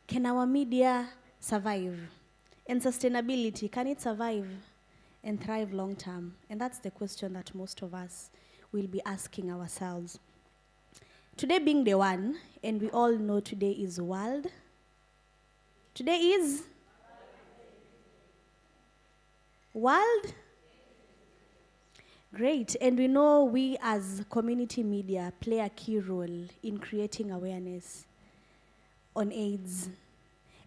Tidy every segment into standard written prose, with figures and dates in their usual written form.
Can our media survive? And sustainability, can it survive and thrive long term? And that's the question that most of us will be asking ourselves. Today being the one, and we all know today is World. Today is World? Great, and we know we as community media play a key role in creating awareness on AIDS.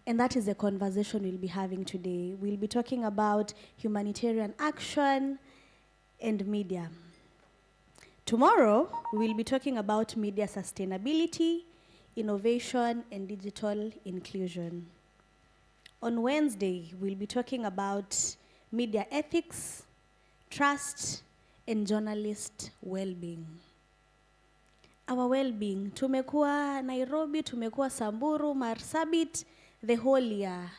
And that is the conversation we'll be having today. We'll be talking about humanitarian action and media. Tomorrow, we will be talking about media sustainability, innovation, and digital inclusion. On Wednesday, we'll be talking about media ethics, trust, and journalist well-being. Our well-being, tumekuwa Nairobi, tumekuwa Samburu, Marsabit, the whole year,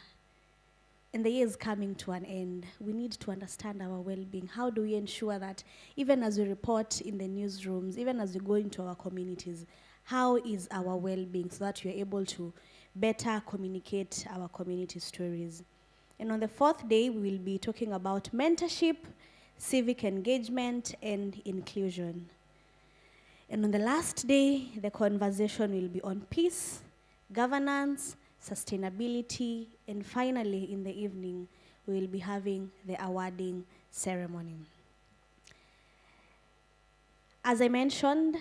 and the year is coming to an end. We need to understand our well-being. How do we ensure that even as we report in the newsrooms, even as we go into our communities, how is our well-being so that we are able to better communicate our community stories? And on the fourth day, we will be talking about mentorship, civic engagement, and inclusion. And on the last day, the conversation will be on peace, governance, sustainability, and finally, in the evening, we will be having the awarding ceremony. As I mentioned,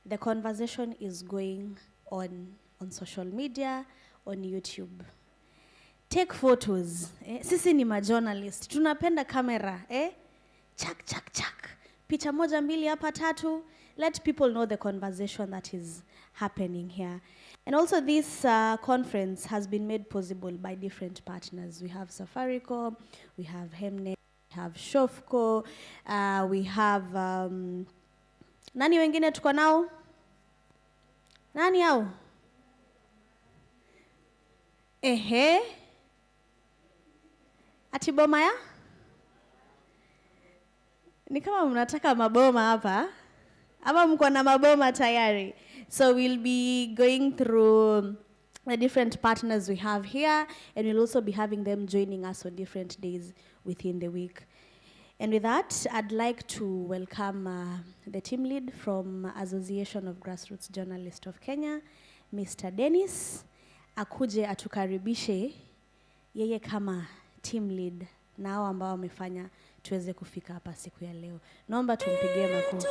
the conversation is going on social media, on YouTube. Take photos. Sisi ni ma-journalist. Tunapenda kamera. Chak, chak, chak. Picha moja mbili hapa tatu. Let people know the conversation that is happening here. And also this conference has been made possible by different partners. We have Safaricom, we have Hemnet, we have Shofco, we have... nani wengine tuko nao? Nani hao? Ati boma ya? Ni kama mnataka maboma hapa. Ama mko na maboma tayari. So we'll be going through the different partners we have here, and we'll also be having them joining us on different days within the week. And with that, I'd like to welcome the team lead from Association of Grassroots Journalists of Kenya, Mr. Dennis. Akuje atukaribishe yeye kama team lead na hao ambao wamefanya tuweze kufika hapa siku ya leo. Naomba tumpigie makofi.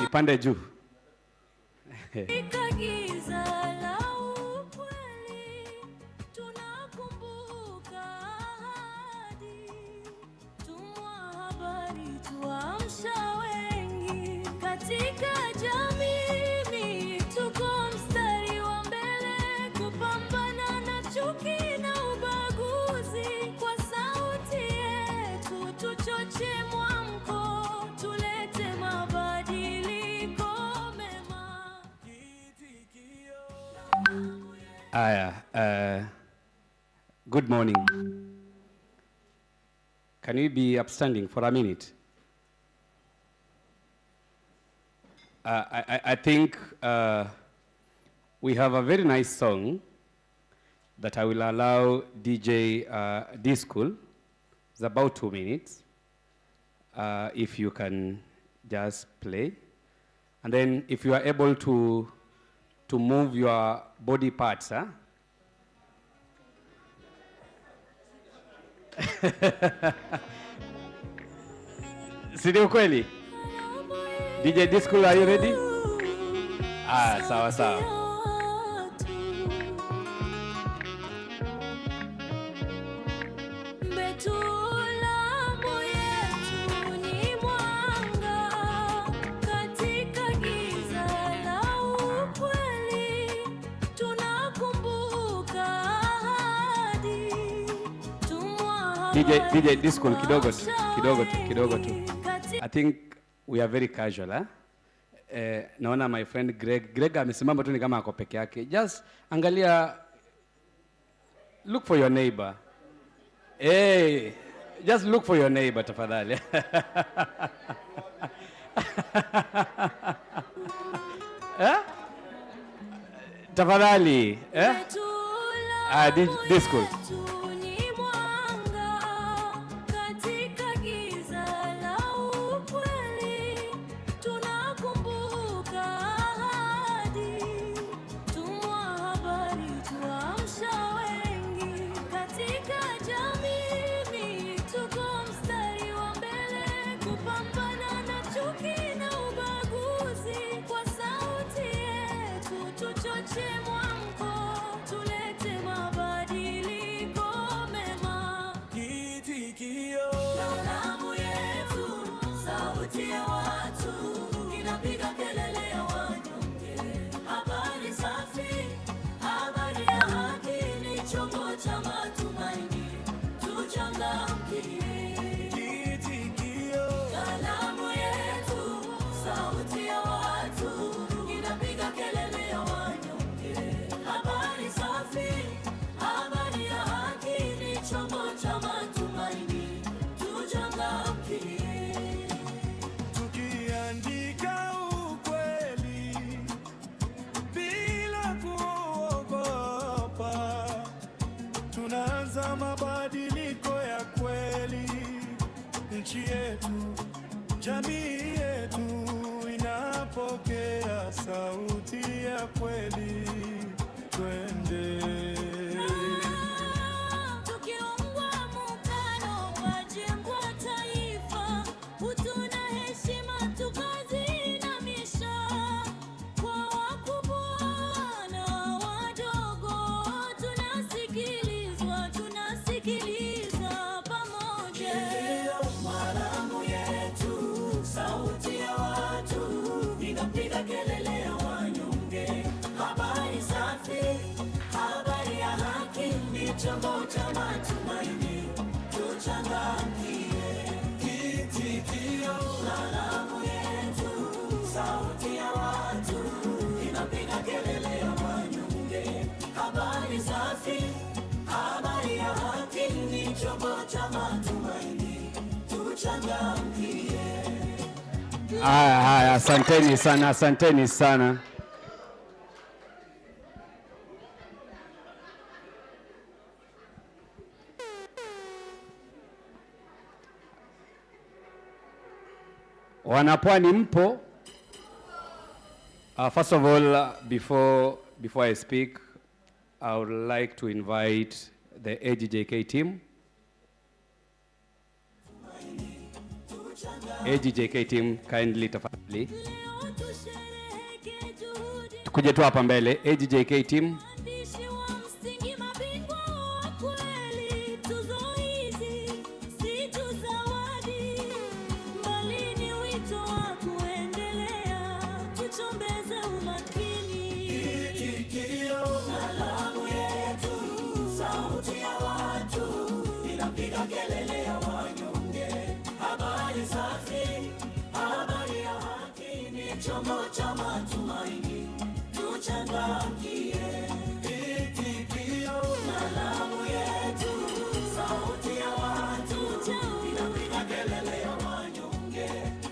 Ipande juu. Good morning. Can we be upstanding for a minute? I think we have a very nice song that I will allow DJ D-School. It's about 2 minutes. If you can just play. And then if you are able to move your body parts, huh? Sidio kweli? DJ D-School, are you ready? Sawa sawa. DJ D-School kidogo tu. I think we are very casual, huh? Naona my friend Greg amesimama tu ni kama ako peke yake. Just angalia, look for your neighbor. Hey, just look for your neighbor, tafadhali. Eh? Tafadhali, eh? This school. Jamii yetu inapokea sauti ya kweli, twende. Tukiungwa mkono kwa jengo taifa, utu na heshima tukaziinamisha, kwa wakubwa na wadogo tunasikilizwa pamoja. Sauti ya watu inapiga kelele ya wanyonge, habari safi, habari ya haki ni chombo cha matumaini, tuchangamkie. Kitikio salamu yetu, sauti ya watu inapiga kelele ya wanyonge, habari safi, habari ya haki ni chombo cha matumaini, tuchangamkie. Haya, asanteni sana, asanteni sana. Wanapwani mpo? First of all, before I speak, I would like to invite the AGJK team. AGJK team, kindly tafadhali. Tukuje tu hapa mbele, AGJK team. Chombo cha matumaini, tuchangamkie. Itikio salamu yetu, sauti ya watu inapiga kelele ya wanyonge,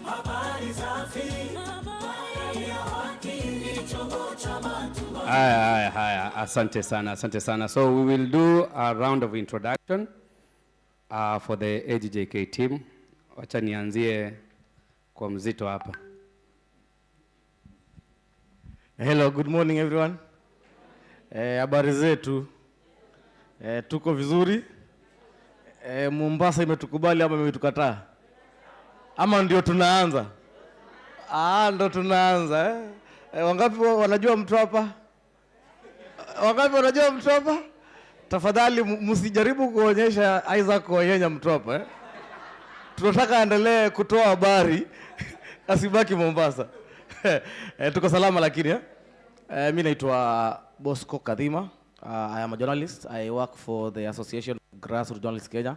habari safi, habari ya haki ni chombo cha matumaini. Haya, asante sana. So we will do a round of introduction for the AGJK team. Wacha nianzie kwa mzito hapa. Hello, good morning everyone. Habari zetu. Tuko vizuri. Mombasa imetukubali ama imetukataa? Ama ndio tunaanza? Ndio tunaanza. Wangapi wanajua mtu hapa? Wangapi wanajua mtu hapa? Tafadhali msijaribu kuonyesha Isaac kuonyesha mtu hapa. Tunataka aendelee kutoa habari asibaki Mombasa. Tuko salama lakini mimi naitwa Bosco Kadhima. I am a journalist. I work for the Association of Grassroot Journalists Kenya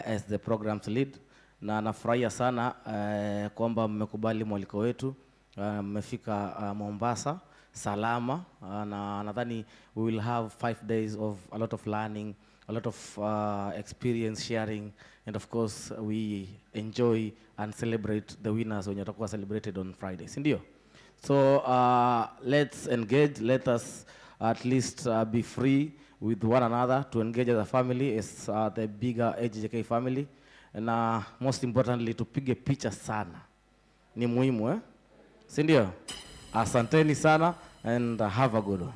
as the programs lead. Na nafurahia sana kwamba mmekubali mwaliko wetu. Mmefika Mombasa salama, na nadhani we will have 5 days of a lot of learning a lot of experience sharing, and of course we enjoy and celebrate the winners when watakuwa celebrated on Friday, si ndio? So let's engage, let us at least be free with one another to engage as a family, as the bigger AGJK family, and most importantly tupige picha sana, ni muhimu si ndio? Asanteni sana and have a good one.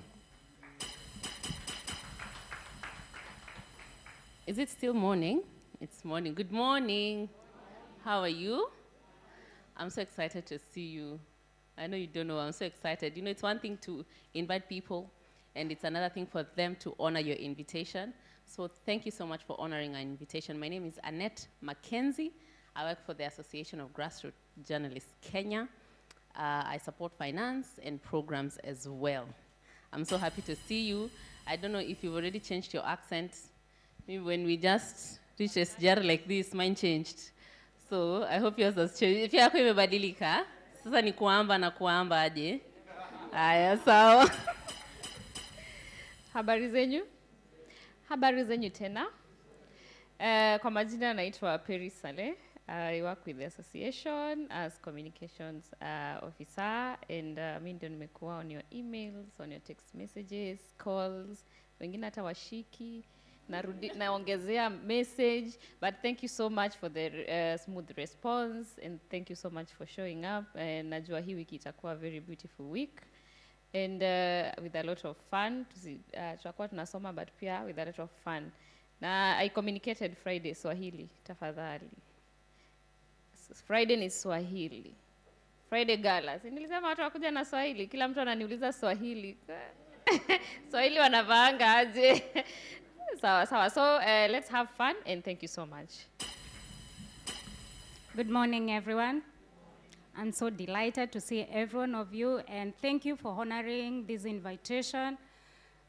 Is it still morning? It's morning. Good morning. How are you? I'm so excited to see you. I know you don't know, I'm so excited. You know, it's one thing to invite people, and it's another thing for them to honor your invitation. So thank you so much for honoring our invitation. My name is Annette Mackenzie. I work for the Association of Grassroot Journalists Kenya. I support finance and programs as well. I'm so happy to see you. I don't know if you've already changed your accent. Maybe when we just reached a SGR like this, mine changed. So I hope yours has changed. If yako imebadilika, sasa ni kuamba na kuamba aje. Aya, sawa. Habari zenyu? Habari zenyu tena. Kwa majina naitwa Peri Saleh. I work with the association as communications officer, and mimi ndio nimekuwa on your emails, on your text messages, calls, wengine hata washiki, naongezea message, but thank you so much for the smooth response, and thank you so much for showing up. And najua hii wiki itakuwa a very beautiful week, and with a lot of fun. Tutakuwa tunasoma, but pia with a lot of fun. Na I communicated Friday Swahili, tafadhali. Friday ni Swahili. Friday gala. Si nilisema watu wakuja na Swahili. Kila mtu ananiuliza Swahili. Swahili wanavaanga aje. Sawa. So let's have fun, and thank you so much. Good morning, everyone. I'm so delighted to see every one of you, and thank you for honoring this invitation.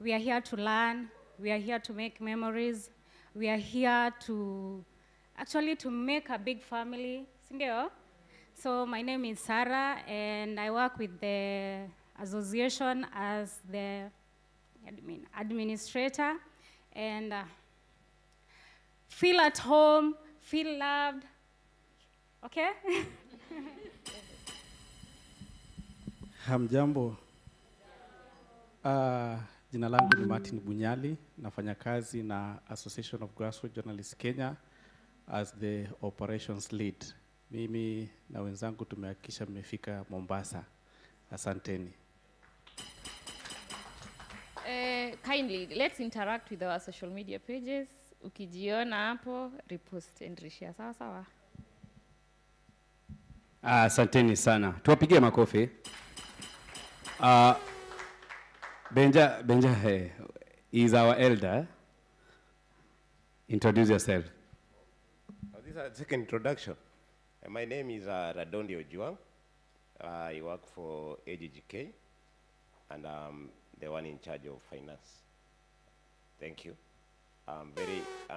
We are here to learn. We are here to make memories. We are here to actually to make a big family. So my name is Sarah, and I work with the association as the administrator. And feel at home, feel loved, okay? Hamjambo. Jina langu ni Martin Bunyali, nafanya kazi na Association of Grassroot Journalists Kenya as the operations lead. Mimi na wenzangu tumehakikisha mmefika Mombasa. Asanteni. Kindly, let's interact with our social media pages. Ukijiona hapo, repost and reshare. Sawa. Asanteni sana. Tuwapigie makofi. Benja is our elder. Introduce yourself. This is a second introduction. My name is Radondi Ojuang. I work for AGJK, and I'm the one in charge of finance. Thank you. I'm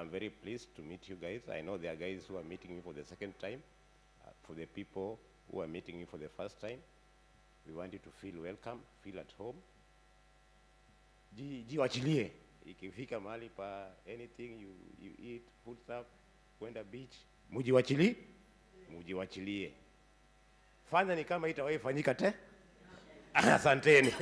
very pleased to meet you guys. I know there are guys who are meeting me for the second time. For the people who are meeting me for the first time, we want you to feel welcome, feel at home. Jiwachilie. Ikifika mahali pa anything you eat, food stuff, kwenda beach, mujiwachilie. Fanya ni kama itawahi fanyika te. Asanteni.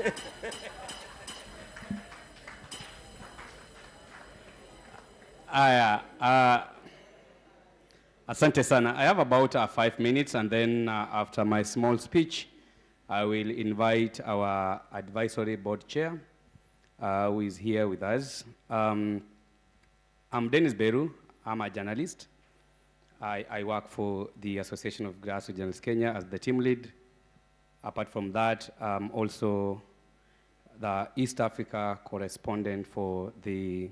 Asante sana. I have about 5 minutes, and then after my small speech, I will invite our advisory board chair, who is here with us. I'm Dennis Beru. I'm a journalist. I work for the Association of Grassroot Journalists Kenya as the team lead. Apart from that, I'm also the East Africa correspondent for the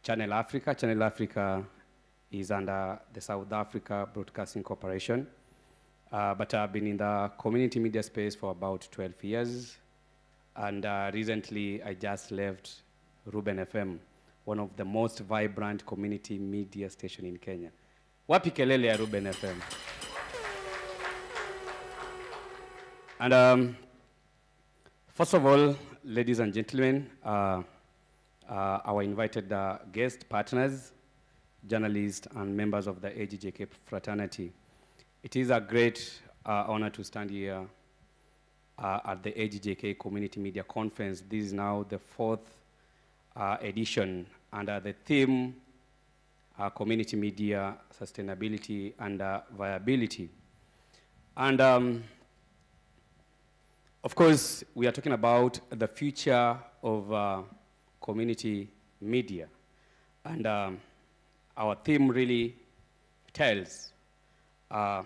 Channel Africa. Channel Africa is under the South Africa Broadcasting Corporation. But I've been in the community media space for about 12 years. And recently, I just left Ruben FM, one of the most vibrant community media station in Kenya. Wapi kelele ya Ruben FM? And first of all, ladies and gentlemen, our invited guest partners, journalists, and members of the AGJK fraternity. It is a great honor to stand here at the AGJK Community Media Conference. This is now the 4th edition under the theme Community Media, Sustainability, and Viability. And of course, we are talking about the future of community media. And our theme really tells the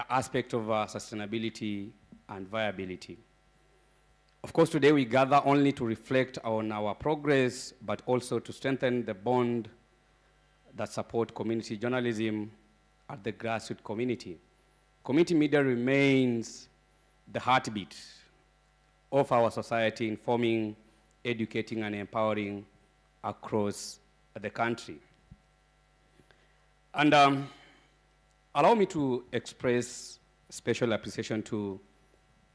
aspect of sustainability and viability. Of course, today we gather only to reflect on our progress, but also to strengthen the bond that support community journalism at the grassroots community. Community media remains the heartbeat of our society, informing, educating, and empowering across the country. And allow me to express special appreciation to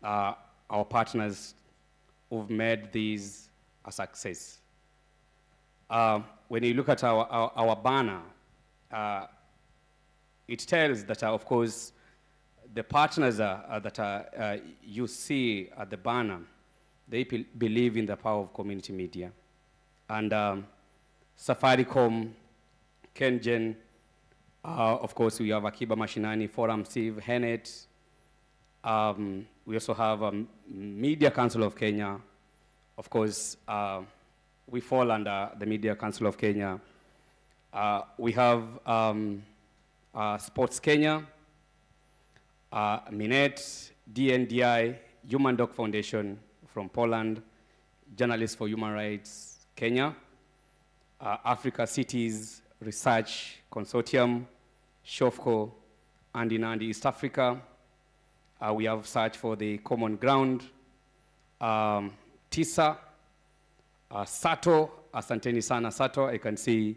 our partners who've made this a success. When you look at our banner, it tells that, of course, the partners that you see at the banner, they believe in the power of community media. And Safaricom, Kengen, of course, we have Akiba Mashinani, Forum Civ, Henet. We also have Media Council of Kenya. Of course, we fall under the Media Council of Kenya. We have Sports Kenya, Minet, DNDI, Human Dog Foundation from Poland, Journalists for Human Rights, Kenya, Africa Cities Research Consortium, SHOFCO, and in East Africa, we have Search for the Common Ground, TISA, Sato, asanteni sana Sato. I can see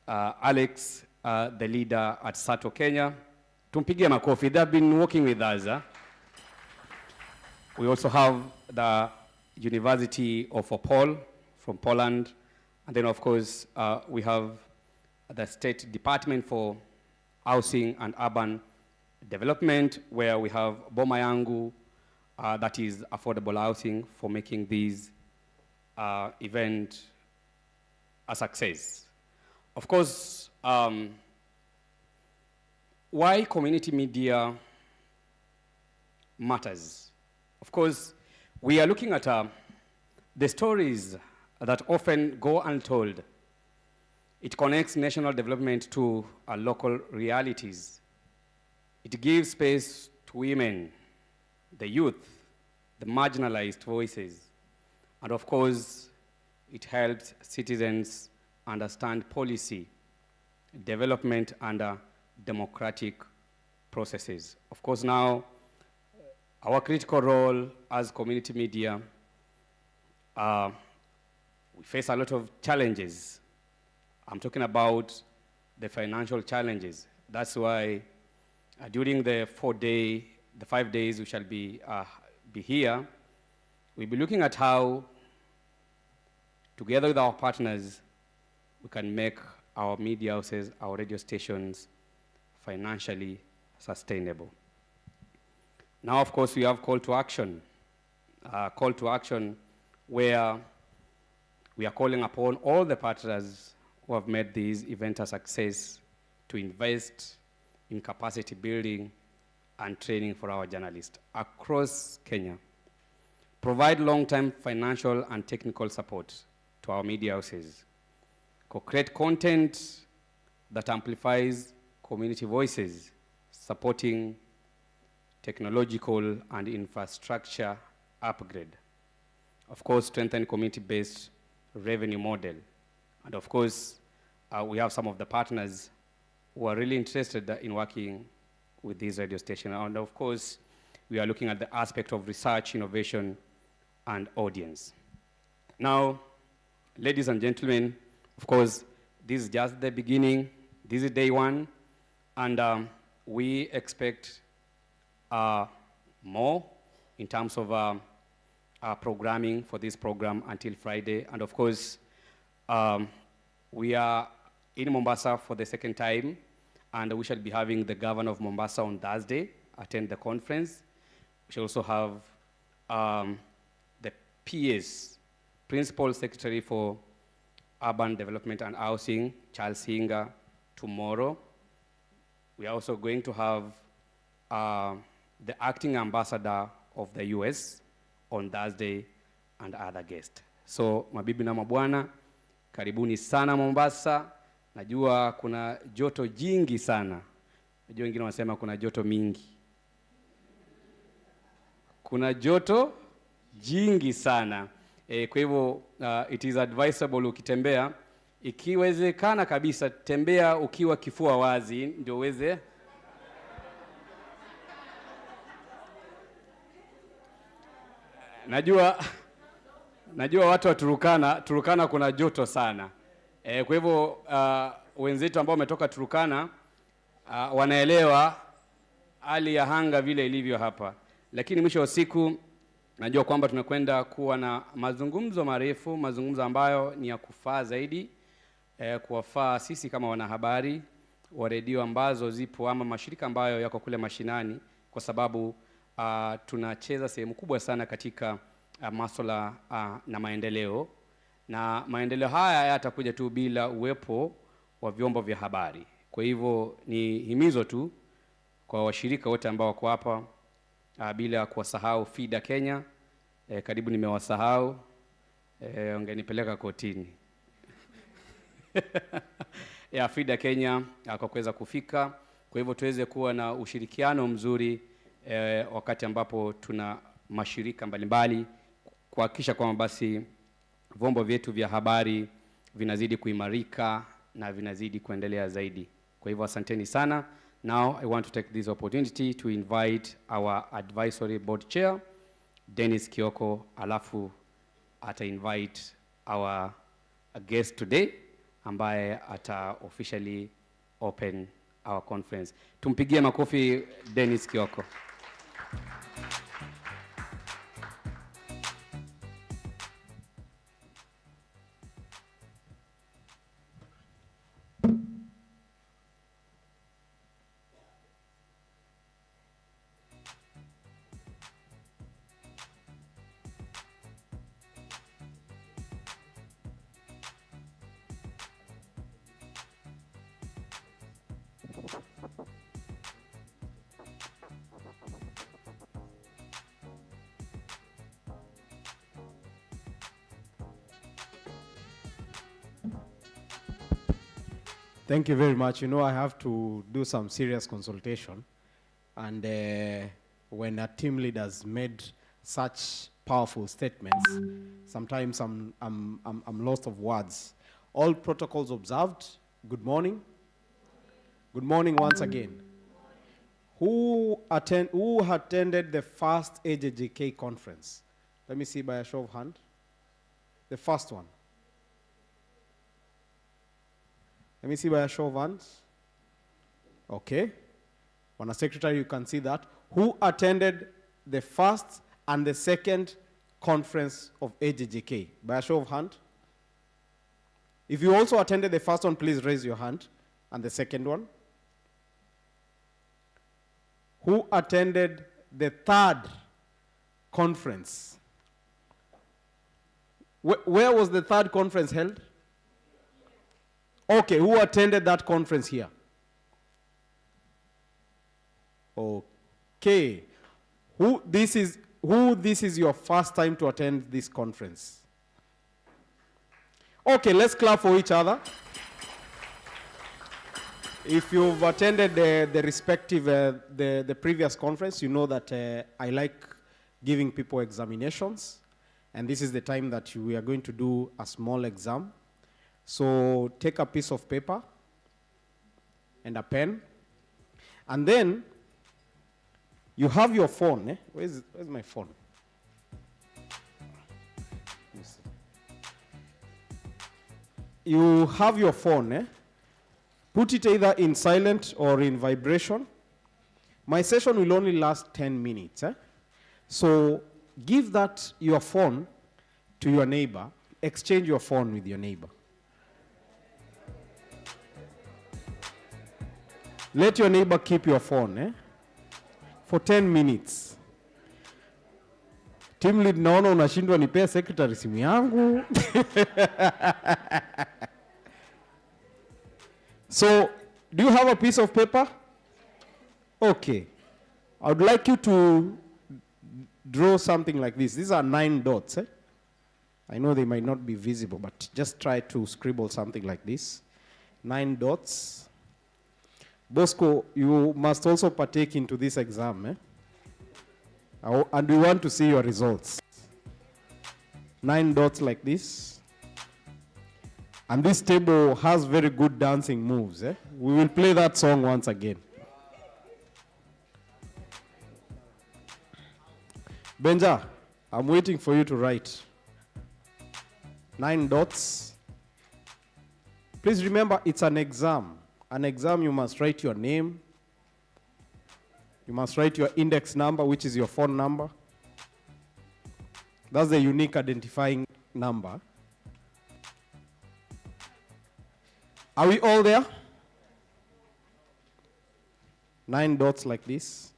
Alex, the leader at Sato Kenya. Tumpigie makofi, they've been working with us. We also have the University of Opol from Poland. And then, of course, we have the State Department for Housing and Urban Development, where we have Boma Yangu, that is affordable housing, for making this event a success. Of course, why community media matters. Of course, we are looking at the stories that often go untold. It connects national development to local realities. It gives space to women, the youth, the marginalized voices. And of course, it helps citizens understand policy, development, and democratic processes. Of course, now, our critical role as community media, we face a lot of challenges. I'm talking about the financial challenges. That's why during the 5 days we shall be here, we'll be looking at how, together with our partners, we can make our media houses, our radio stations, financially sustainable. Now, of course, we have call to action. Call to action where we are calling upon all the partners who have made this event a success to invest in capacity building and training for our journalists across Kenya. Provide long-term financial and technical support to our media houses. Co-create content that amplifies community voices, supporting technological and infrastructure upgrade. Of course, strengthen community-based revenue model. And of course, we have some of the partners who are really interested in working with this radio station. And of course, we are looking at the aspect of research, innovation, and audience. Now, ladies and gentlemen, of course, this is just the beginning. This is day one. And we expect more in terms of programming for this program until Friday. And of course, We are in Mombasa for the second time, and we shall be having the governor of Mombasa on Thursday attend the conference. We shall also have the PS, Principal Secretary for Urban Development and Housing, Charles Hinga, tomorrow. We are also going to have the acting ambassador of the US on Thursday and other guests. So, mabibi na mabwana, karibuni sana Mombasa. Najua kuna joto jingi sana. Najua wengine wanasema kuna joto mingi. Kuna joto jingi sana. Kwa hivyo it is advisable ukitembea, ikiwezekana kabisa tembea ukiwa kifua wazi ndio uweze. Najua watu wa Turkana kuna joto sana. Kwa hivyo wenzetu ambao wametoka Turkana wanaelewa hali ya anga vile ilivyo hapa. Lakini mwisho wa siku najua kwamba tunakwenda kuwa na mazungumzo marefu, mazungumzo ambayo ni ya kufaa zaidi, kuwafaa sisi kama wanahabari wa redio ambazo zipo ama mashirika ambayo yako kule mashinani, kwa sababu tunacheza sehemu kubwa sana katika masuala na maendeleo, na maendeleo haya yatakuja tu bila uwepo wa vyombo vya habari. Kwa hivyo ni himizo tu kwa washirika wote ambao wako hapa, bila kuwasahau FIDA Kenya. Karibu nimewasahau, ungenipeleka kotini. Ya FIDA Kenya kwa kuweza kufika. Kwa hivyo tuweze kuwa na ushirikiano mzuri wakati ambapo tuna mashirika mbalimbali, kuhakikisha kwamba basi vyombo vyetu vya habari vinazidi kuimarika na vinazidi kuendelea zaidi. Kwa hivyo asanteni sana. Now I want to take this opportunity to invite our advisory board chair, Dennis Kioko, alafu ata invite our guest today ambaye ata officially open our conference. Tumpigie makofi Dennis Kioko. Thank you very much. You know, I have to do some serious consultation. And when a team leader has made such powerful statements, sometimes I'm lost of words. All protocols observed. Good morning. Good morning once again. Who attended the first AGJK conference? Let me see by a show of hand. The first one. Let me see by a show of hands. Okay. On a secretary, you can see that. Who attended the first and the second conference of AGJK? By a show of hand. If you also attended the first one, please raise your hand. And the second one. Who attended the third conference? Where was the third conference held? Okay, who attended that conference here? Okay. Who this is your first time to attend this conference? Okay, let's clap for each other. If you've attended the respective, the previous conference, you know that I like giving people examinations. And this is the time that we are going to do a small exam. So take a piece of paper and a pen. And then you have your phone. Eh? Where's my phone? You have your phone. Eh? Put it either in silent or in vibration. My session will only last 10 minutes. Eh? So give that your phone to your neighbor. Exchange your phone with your neighbor. Let your neighbor keep your phone for 10 minutes. Team lead, naona unashindwa nipea secretary simu yangu. So, do you have a piece of paper? Okay. I would like you to draw something like this. These are 9 dots. I know they might not be visible, but just try to scribble something like this. 9 dots. Bosco, you must also partake into this exam. And we want to see your results. 9 dots like this. And this table has very good dancing moves. We will play that song once again. Benja, I'm waiting for you to write. 9 dots. Please remember, it's an exam. An exam, you must write your name. You must write your index number, which is your phone number. That's the unique identifying number. Are we all there? 9 dots like this.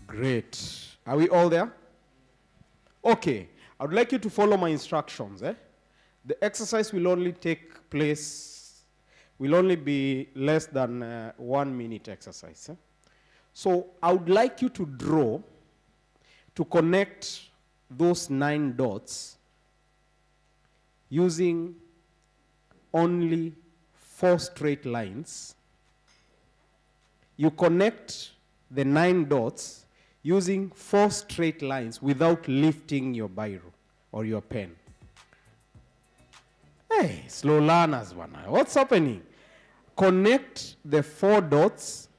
Great. Are we all there? Okay. I would like you to follow my instructions. The exercise will only take place, will only be less than 1 minute exercise. So I would like you to draw, to connect those 9 dots using only 4 straight lines. You connect the 9 dots using 4 straight lines without lifting your biro or your pen. Hey, slow learners, what's happening? Connect the 4 dots.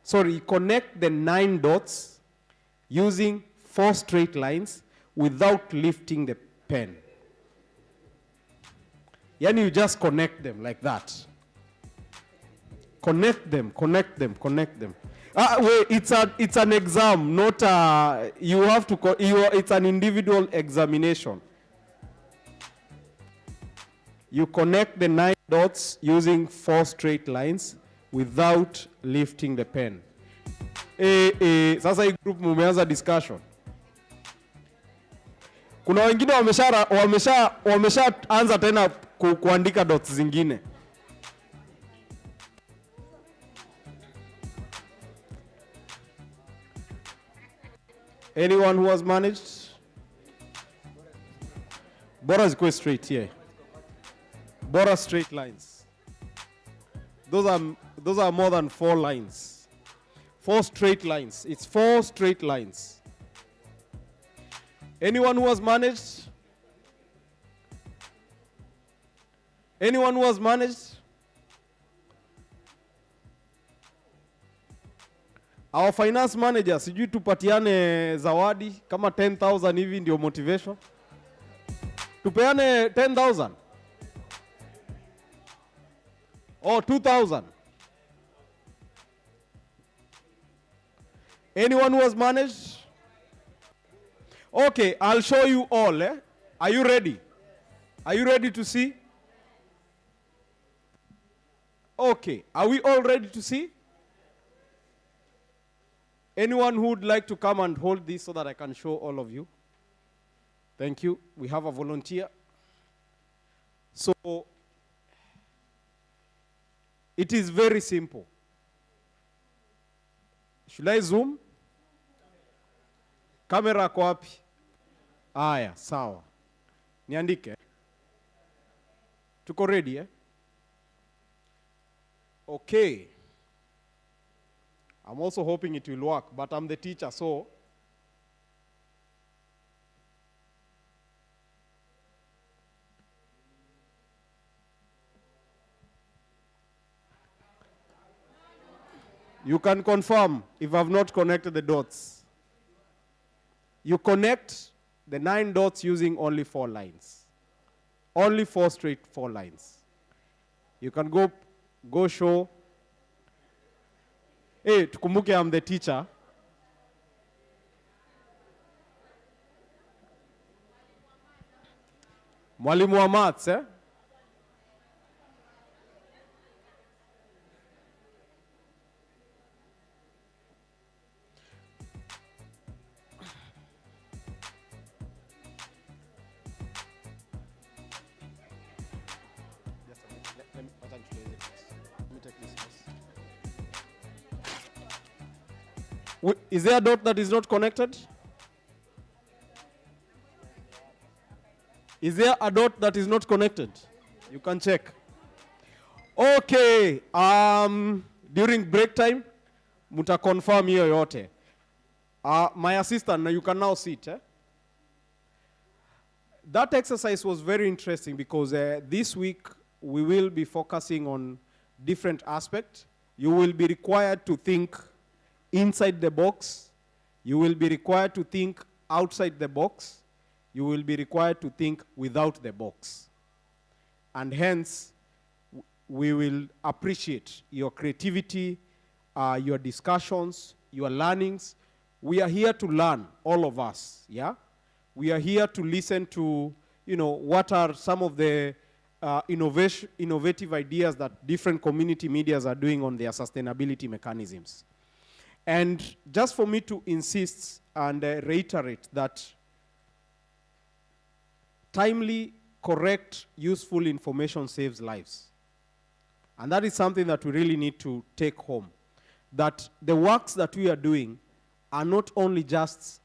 Sorry, connect the 9 dots using 4 straight lines without lifting the pen. Yani you just connect them like that. Connect them, connect them, connect them. Wait, it's an exam, not you have to, it's an individual examination. You connect the 9 dots using 4 straight lines without lifting the pen. Sasa hii group mumeanza discussion. Kuna wengine wamesha anza tena kuandika dots zingine. Anyone who has managed? Bora is go straight here. Bora straight lines. Those are more than 4 lines. 4 straight lines. It's 4 straight lines. Anyone who has managed? Anyone who has managed? Our finance manager, sijui tupatiane zawadi kama 10,000 hivi ndio motivation. Tupeane 10,000. Or 2,000. Anyone who has managed? Okay, I'll show you all. Are you ready? Are you ready to see? Okay, are we all ready to see? Anyone who would like to come and hold this so that I can show all of you? Thank you. We have a volunteer. So, it is very simple. Should I zoom? Kamera kwa wapi? Aya, sawa. Niandike. Tuko ready, Okay. I'm also hoping it will work, but I'm the teacher, so you can confirm if I've not connected the dots. You connect the 9 dots using only 4 lines. Only 4 straight 4 lines. You can go show. Hey, tukumbuke I'm the teacher. Mwalimu wa maths, eh? Is there a dot that is not connected? Is there a dot that is not connected? You can check. Okay. During break time, muta confirm hiyo yote. My assistant, you can now sit. That exercise was very interesting because this week we will be focusing on different aspects. You will be required to think inside the box. You will be required to think outside the box. You will be required to think without the box. And hence, we will appreciate your creativity, your discussions, your learnings. We are here to learn, all of us, yeah? We are here to listen to, what are some of the innovative ideas that different community medias are doing on their sustainability mechanisms. And just for me to insist and reiterate that timely, correct, useful information saves lives. And that is something that we really need to take home. That the works that we are doing are not only just,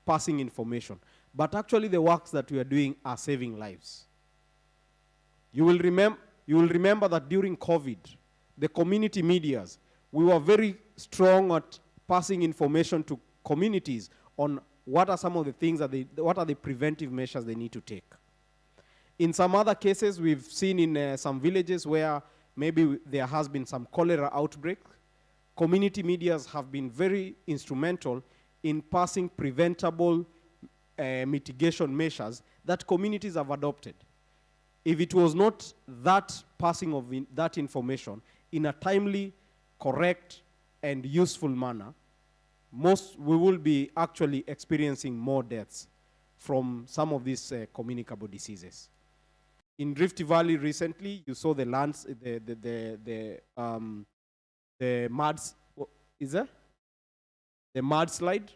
passing information, but actually the works that we are doing are saving lives. You will remember that during COVID, the community medias, we were very strong at passing information to communities on what are some of the things what are the preventive measures they need to take. In some other cases, we've seen in some villages where maybe there has been some cholera outbreak. Community medias have been very instrumental in passing preventable mitigation measures that communities have adopted. If it was not that passing of that information in a timely, correct, and useful manner, we will be actually experiencing more deaths from some of these communicable diseases. In Rift Valley recently, you saw the mudslide.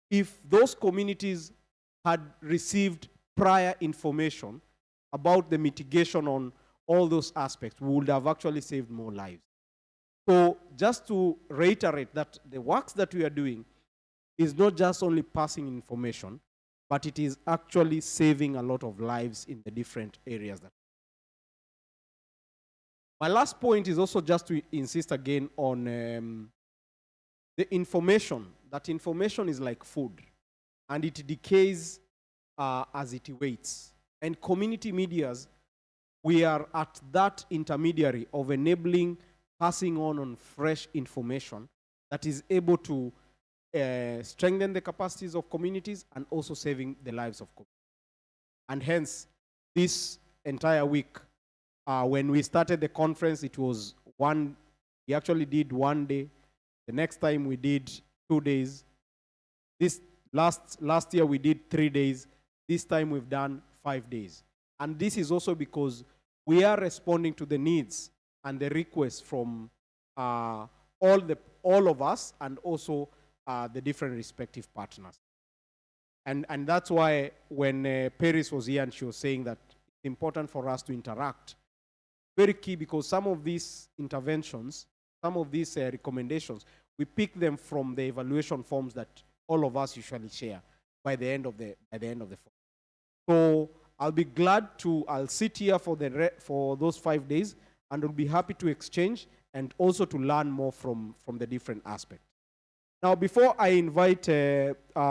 If those communities had received prior information about the mitigation on all those aspects, we would have actually saved more lives. So just to reiterate that the works that we are doing is not just only passing information, but it is actually saving a lot of lives in the different areas. My last point is also just to insist again on the information. That information is like food, and it decays as it waits. And community medias, we are at that intermediary of enabling passing on fresh information that is able to strengthen the capacities of communities and also saving the lives of communities. And hence, this entire week, when we started the conference, it was we actually did 1 day. The next time we did 2 days. This last year we did 3 days. This time we've done 5 days. And this is also because we are responding to the needs and the requests from all of us and also the different respective partners. And that's why when Paris was here and she was saying that it's important for us to interact, very key, because some of these interventions, some of these recommendations, we pick them from the evaluation forms that all of us usually share by the end of the form. So I'll be glad I'll sit here for those 5 days, and we'll be happy to exchange and also to learn more from the different aspects. Now, before I invite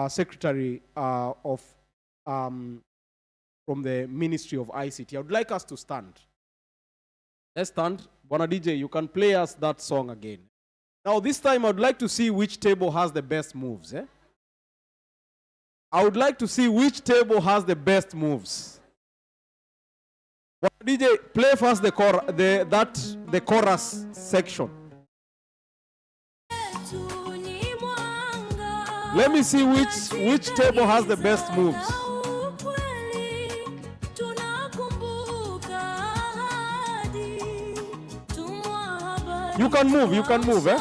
Secretary from the Ministry of ICT, I would like us to stand. Let's stand. Bwana DJ, you can play us that song again. Now, this time I would like to see which table has the best moves. I would like to see which table has the best moves. Bwana DJ, play first the chorus section. Let me see which table has the best moves. You can move, you can move, eh?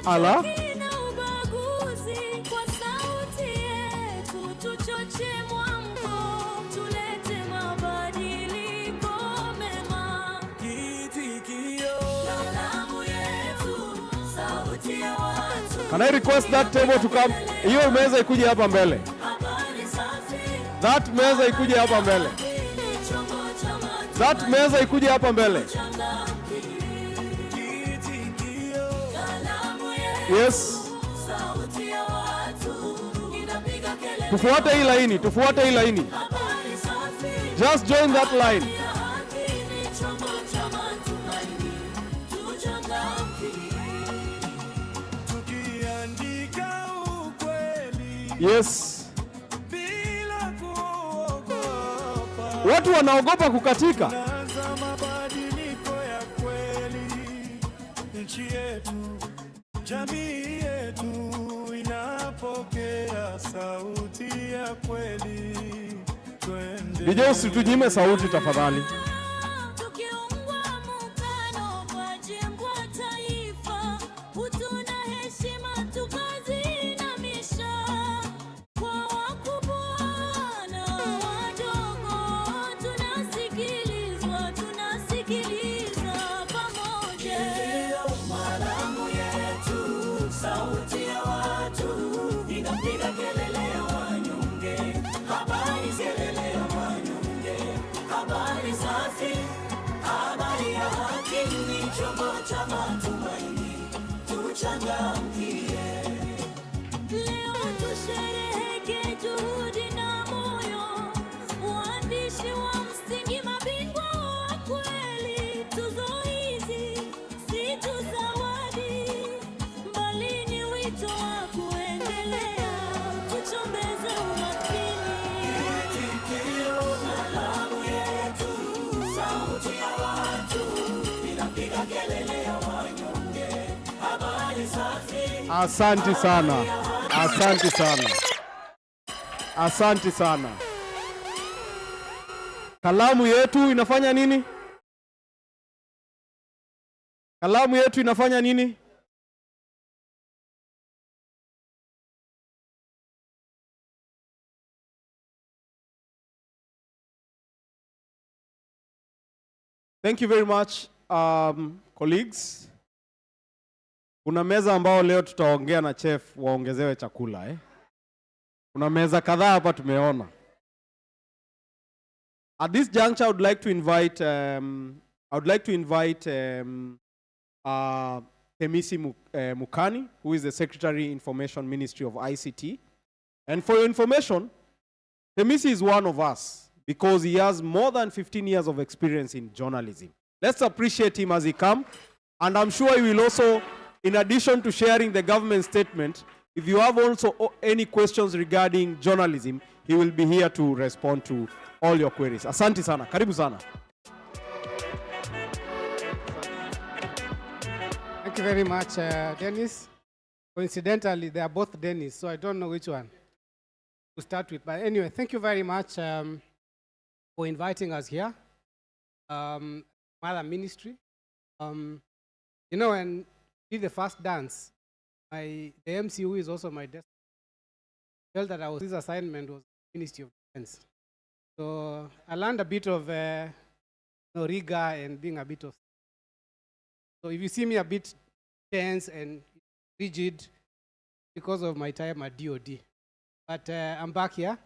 Allah. Can I request that table to come? Hiyo meza ikuje hapa mbele. That meza ikuje hapa mbele. That meza ikuje hapa mbele. Yes. Tufuate hii laini, tufuate hii laini. Just join that line. Yes. Watu wanaogopa kukatika. Jamii yetu inapokea sauti ya kweli. DJ usitunyime sauti tafadhali. Leo tushereheke juhudi na moyo, waandishi wa msingi, mabingwa wa kweli. Tuzo hizi si tu zawadi, bali ni wito wa kuendelea, tuchombeze umakini. Kalamu yetu, sauti ya watu, inapiga kelele ya wanyonge. Habari safi. Asante sana. Asante sana. Asante sana. Kalamu yetu inafanya nini? Kalamu yetu inafanya nini? Thank you very much, colleagues. Kuna meza ambao leo tutaongea na chef waongezewe chakula eh. Kuna meza kadhaa hapa tumeona. At this juncture I would like to invite Temesi Mukani, who is the Secretary Information Ministry of ICT. And for your information, Temesi is one of us because he has more than 15 years of experience in journalism. Let's appreciate him as he comes, and I'm sure he will also, in addition to sharing the government statement, if you have also any questions regarding journalism, he will be here to respond to all your queries. Asante sana. Karibu sana. Thank you very much, Dennis. Coincidentally, they are both Dennis, so I don't know which one to start with. But anyway, thank you very much for inviting us here. Mother Ministry. You know, when did the first dance, the MC, who is also my desk, felt that his assignment was Ministry of Defense. So I learned a bit of rigor and being a bit of. So if you see me a bit tense and rigid, because of my time at DOD. But I'm back here.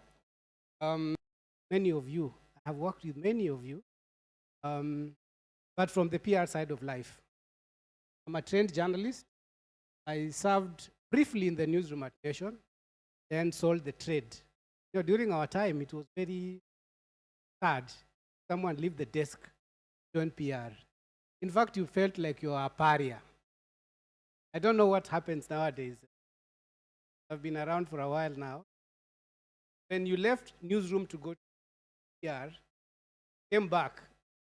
Many of you, I have worked with many of you, but from the PR side of life. I'm a trained journalist. I served briefly in the newsroom at Nation, then sold the trade. You know, during our time, it was very sad. Someone leave the desk, join PR. In fact, you felt like you are a pariah. I don't know what happens nowadays. I've been around for a while now. When you left newsroom to go to PR, came back,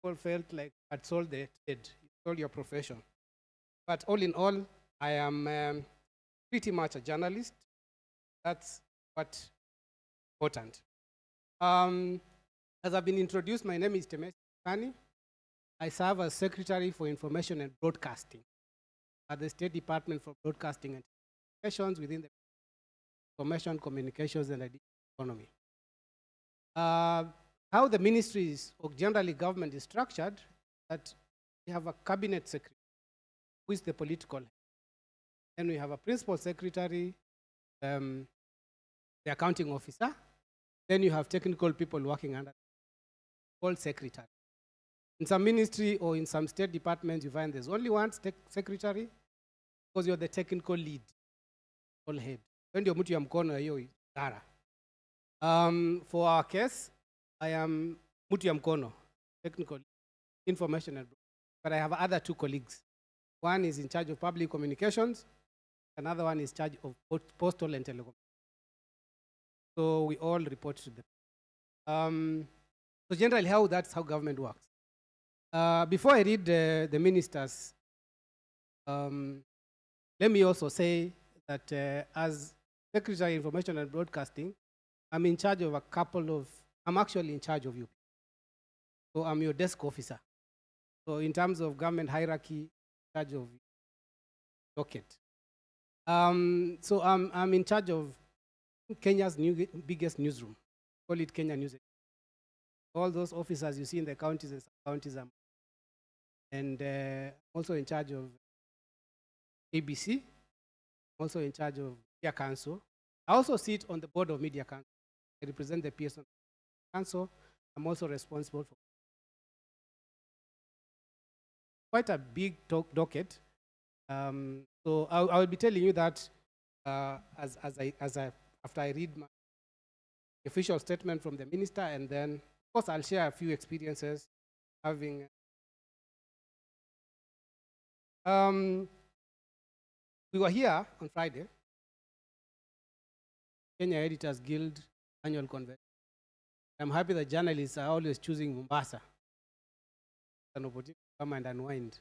people felt like had sold the trade, sold your profession. But all in all, I am pretty much a journalist. That's what's important. As I've been introduced, my name is Temesi Mukani. I serve as Secretary for Information and Broadcasting at the State Department for Broadcasting and Communications within the Information, Communications and Economy. How the ministries or generally government is structured, that we have a cabinet secretary, who is the political head. Then we have a principal secretary, the accounting officer. Then you have technical people working under called secretary. In some ministry or in some state departments, you find there's only one secretary because you're the technical lead, all head. Ndio mtu ya mkono hiyo idara. For our case, I am mtu ya mkono, technical information and but I have other two colleagues. One is in charge of public communications, another one is in charge of postal and telecom. So we all report to them. So generally, that's how government works. Before I read the ministers, let me also say that as Secretary of Information and Broadcasting, I'm in charge of I'm actually in charge of you. So I'm your desk officer. So in terms of government hierarchy, in charge of docket. So I'm in charge of Kenya's biggest newsroom. Call it Kenya News. All those officers you see in the counties and sub-counties, and also in charge of ABC, also in charge of Media Council. I also sit on the board of Media Council. I represent the PSN Council. I'm also responsible for quite a big docket. So I will be telling you that after I read my official statement from the minister, and then, of course, I'll share a few experiences having. We were here on Friday, Kenya Editors Guild annual convention. I'm happy that journalists are always choosing Mombasa, an opportunity to come and unwind.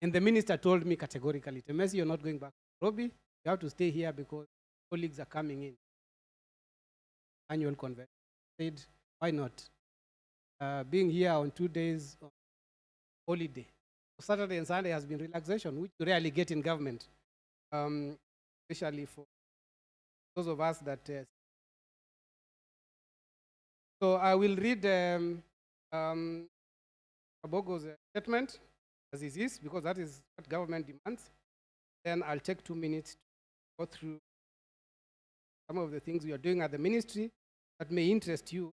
And the minister told me categorically, Temesi, you're not going back to Nairobi. You have to stay here because colleagues are coming in. Annual convention. I said, why not? Being here on 2 days of holiday. Saturday and Sunday has been relaxation, which you rarely get in government, especially for those of us that. So I will read Abogo's statement as it is, because that is what government demands. Then I'll take 2 minutes to go through some of the things we are doing at the ministry that may interest you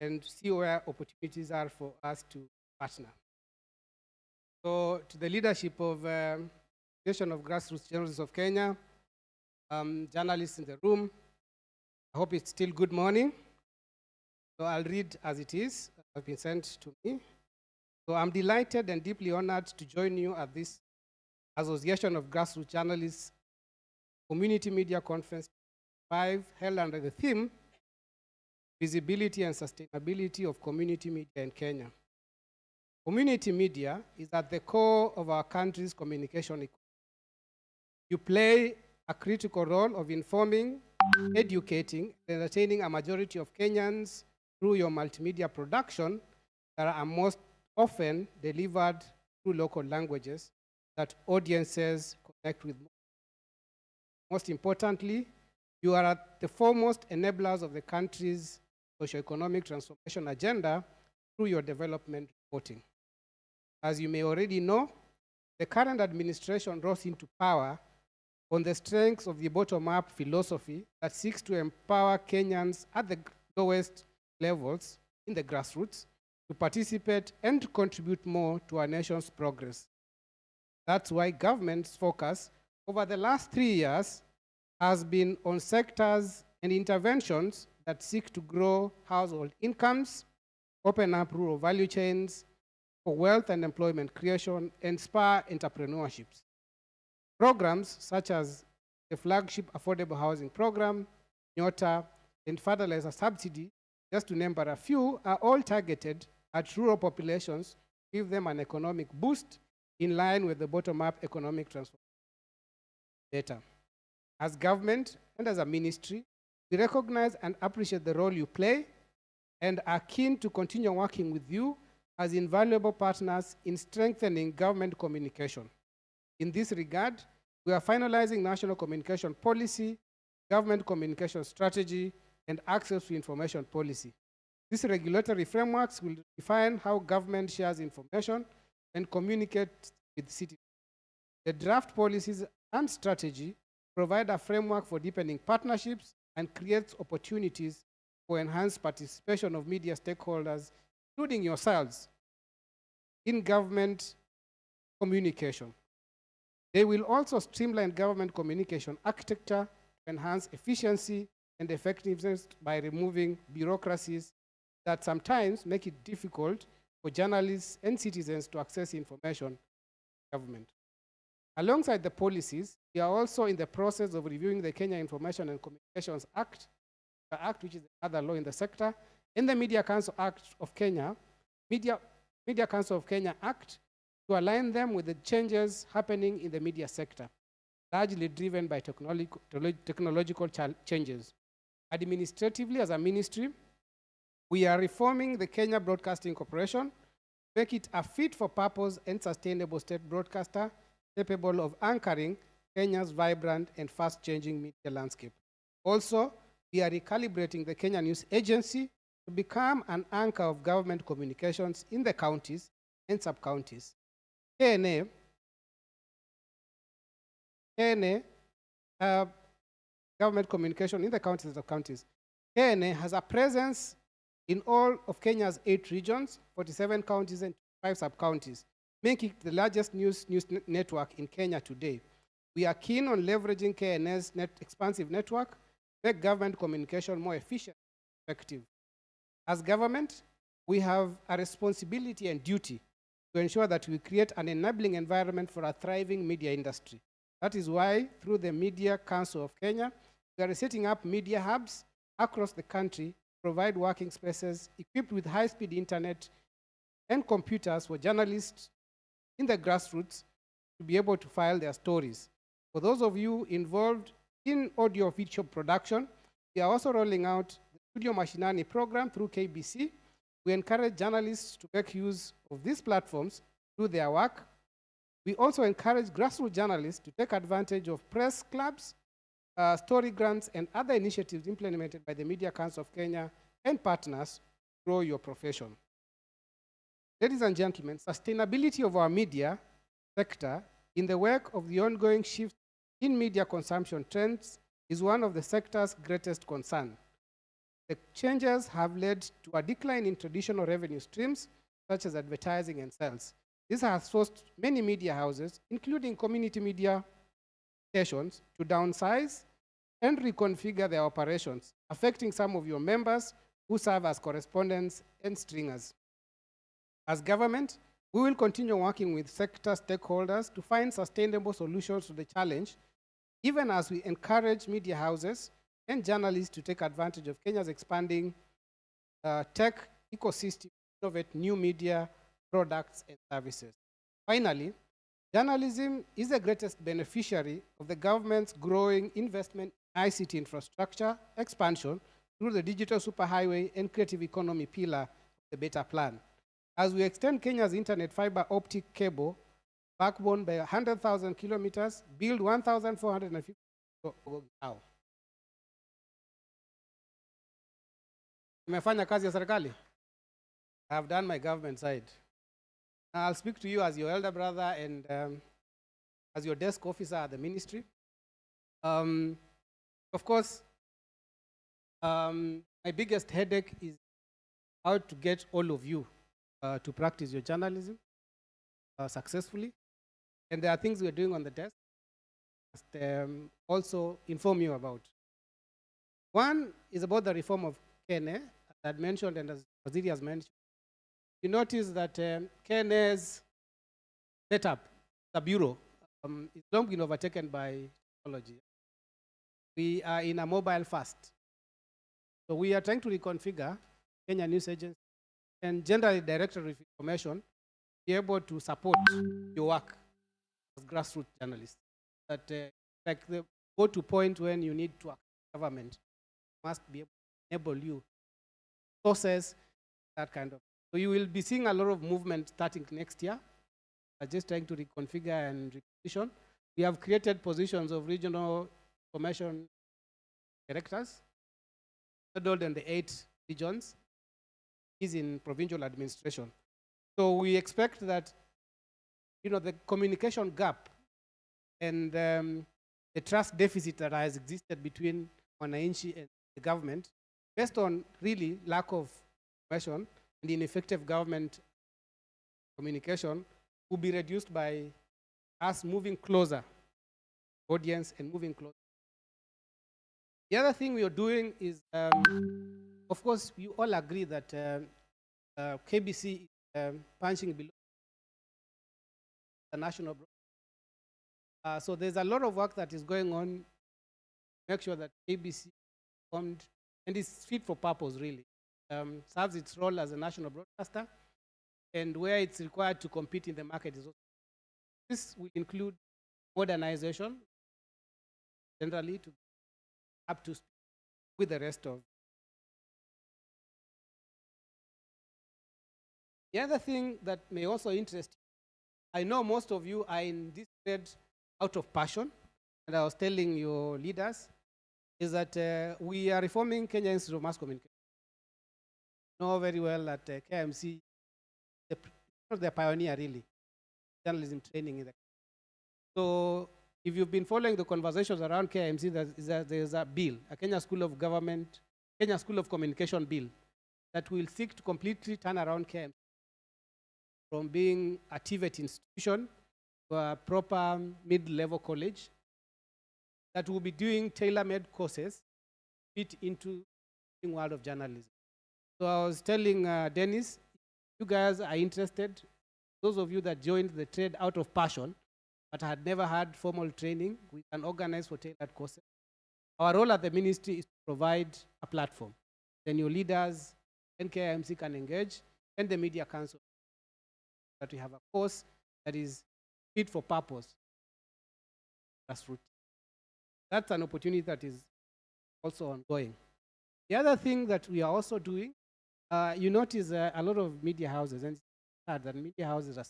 and see where opportunities are for us to partner. So to the leadership of Association of Grassroots Journalists of Kenya, journalists in the room, I hope it's still good morning. So I'll read as it is, has been sent to me. So I'm delighted and deeply honored to join you at this Association of Grassroots Journalists Community Media Conference 5, held under the theme, Visibility and Sustainability of Community Media in Kenya. Community media is at the core of our country's communication economy. You play a critical role of informing, educating, and entertaining a majority of Kenyans through your multimedia production that are most often delivered through local languages that audiences connect with. Most importantly, you are at the foremost enablers of the country's socio-economic transformation agenda through your development reporting. As you may already know, the current administration rose into power on the strength of the bottom-up philosophy that seeks to empower Kenyans at the lowest levels in the grassroots to participate and to contribute more to our nation's progress. That's why government's focus over the last 3 years has been on sectors and interventions that seek to grow household incomes, open up rural value chains for wealth and employment creation, and spur entrepreneurships. Programs such as the flagship affordable housing program, Nyota, and fertilizer subsidy, just to name but a few, are all targeted at rural populations to give them an economic boost in line with the bottom-up economic transformation data. As government and as a ministry, we recognize and appreciate the role you play and are keen to continue working with you as invaluable partners in strengthening government communication. In this regard, we are finalizing national communication policy, government communication strategy, and access to information policy. These regulatory frameworks will define how government shares information and communicates with citizens. The draft policies and strategy provide a framework for deepening partnerships and creates opportunities for enhanced participation of media stakeholders, including yourselves, in government communication. They will also streamline government communication architecture to enhance efficiency and effectiveness by removing bureaucracies that sometimes make it difficult for journalists and citizens to access information from government. Alongside the policies, we are also in the process of reviewing the Kenya Information and Communications Act, the Act which is another law in the sector, and the Media Council Act of Kenya, Media Council of Kenya Act, to align them with the changes happening in the media sector, largely driven by technological changes. Administratively, as a ministry, we are reforming the Kenya Broadcasting Corporation to make it a fit-for-purpose and sustainable state broadcaster capable of anchoring Kenya's vibrant and fast-changing media landscape. Also, we are recalibrating the Kenya News Agency to become an anchor of government communications in the counties and sub-counties. KNA, government communication in the counties and sub-counties. KNA has a presence in all of Kenya's 8 regions, 47 counties and 5 sub-counties, making it the largest news network in Kenya today. We are keen on leveraging KNA's expansive network to make government communication more efficient and effective. As government, we have a responsibility and duty to ensure that we create an enabling environment for a thriving media industry. That is why, through the Media Council of Kenya, we are setting up media hubs across the country to provide working spaces equipped with high-speed internet and computers for journalists in the grassroots to be able to file their stories. For those of you involved in audio-visual production, we are also rolling out the Studio Mashinani program through KBC. We encourage journalists to make use of these platforms to do their work. We also encourage grassroots journalists to take advantage of press clubs, story grants, and other initiatives implemented by the Media Council of Kenya and partners to grow your profession. Ladies and gentlemen, sustainability of our media sector in the wake of the ongoing shift in media consumption trends is one of the sector's greatest concern. The changes have led to a decline in traditional revenue streams, such as advertising and sales. This has forced many media houses, including community media stations, to downsize and reconfigure their operations, affecting some of your members who serve as correspondents and stringers. As government, we will continue working with sector stakeholders to find sustainable solutions to the challenge, even as we encourage media houses and journalists to take advantage of Kenya's expanding tech ecosystem to innovate new media products and services. Finally, journalism is the greatest beneficiary of the government's growing investment in ICT infrastructure expansion through the digital superhighway and creative economy pillar of the Beta Plan. As we extend Kenya's internet fiber optic cable backbone by 100,000 kilometers, build 1,450 now. Nimefanya kazi ya serikali. I have done my government side. Now I'll speak to you as your elder brother and as your desk officer at the ministry. Of course, my biggest headache is how to get all of you to practice your journalism successfully. And there are things we're doing on the desk that also inform you about. One is about the reform of KNA, as I had mentioned and as Waziri has mentioned. You notice that KNA's setup, the bureau, is long been overtaken by technology. We are in a mobile first. So we are trying to reconfigure Kenya News Agency and generally Directorate of Information be able to support your work as grassroots journalists. That like the go-to point when you need to act government must be able to enable you sources, that kind of. So you will be seeing a lot of movement starting next year. Just trying to reconfigure and reposition. We have created positions of regional information directors, settled in the 8 regions, is in provincial administration. So we expect that, the communication gap and the trust deficit that has existed between wananchi and the government, based on really lack of information and ineffective government communication, will be reduced by us moving closer, audience, and moving closer. The other thing we are doing is, of course, you all agree that KBC is punching below the national broadcast. So there's a lot of work that is going on to make sure that KBC formed and is fit for purpose, really. Serves its role as a national broadcaster, and where it's required to compete in the market is also. This will include modernization, generally, to up to speed with the rest of. The other thing that may also interest you, I know most of you are in this trade out of passion, and I was telling your leaders, is that we are reforming Kenya Institute of Mass Communication. You know very well that KMC, the pioneer, really, journalism training in the. So if you've been following the conversations around KMC, there's a bill, a Kenya School of Government, Kenya School of Communication bill, that will seek to completely turn around KMC from being a TVET institution to a proper mid-level college that will be doing tailor-made courses fit into the world of journalism. So I was telling Dennis, you guys are interested, those of you that joined the trade out of passion, but had never had formal training, we can organize for tailored courses. Our role at the ministry is to provide a platform. Then your leaders, NKIMC can engage, and the Media Council, that we have a course that is fit for purpose. Grassroot. That's an opportunity that is also ongoing. The other thing that we are also doing, you notice a lot of media houses, and it's sad that media houses are,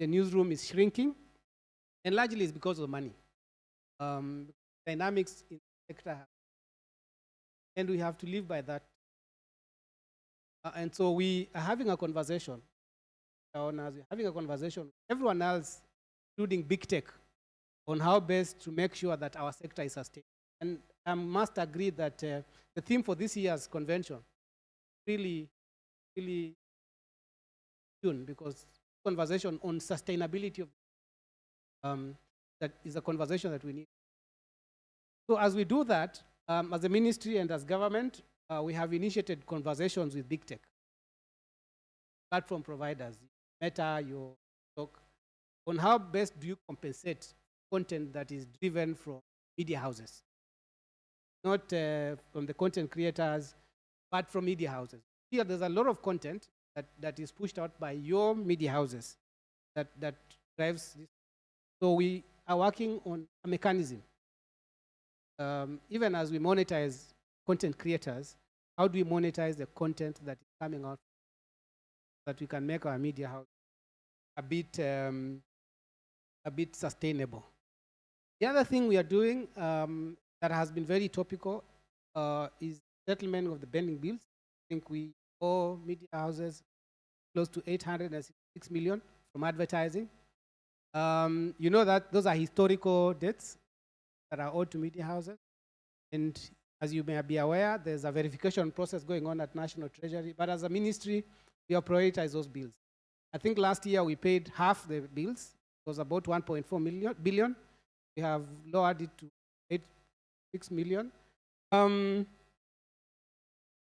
the newsroom is shrinking, and largely it's because of money. Dynamics in the sector, and we have to live by that. And so we are having a conversation, owners, we're having a conversation with everyone else, including big tech, on how best to make sure that our sector is sustained. And I must agree that the theme for this year's convention really soon, because conversation on sustainability of that is a conversation that we need. So as we do that, as a ministry and as government, we have initiated conversations with big tech, platform providers, Meta, your talk, on how best do you compensate content that is driven from media houses, not from the content creators, but from media houses. Here, there's a lot of content that is pushed out by your media houses that drives this. So we are working on a mechanism. Even as we monetize content creators, how do we monetize the content that is coming out, so that we can make our media house a bit sustainable? The other thing we are doing that has been very topical is settlement of the pending bills. I think we owe media houses close to 866 million from advertising. You know that those are historical debts that are owed to media houses. And as you may be aware, there's a verification process going on at National Treasury. But as a ministry, we have prioritized those bills. I think last year we paid half the bills. It was about 1.4 billion. We have lowered it to 6 million.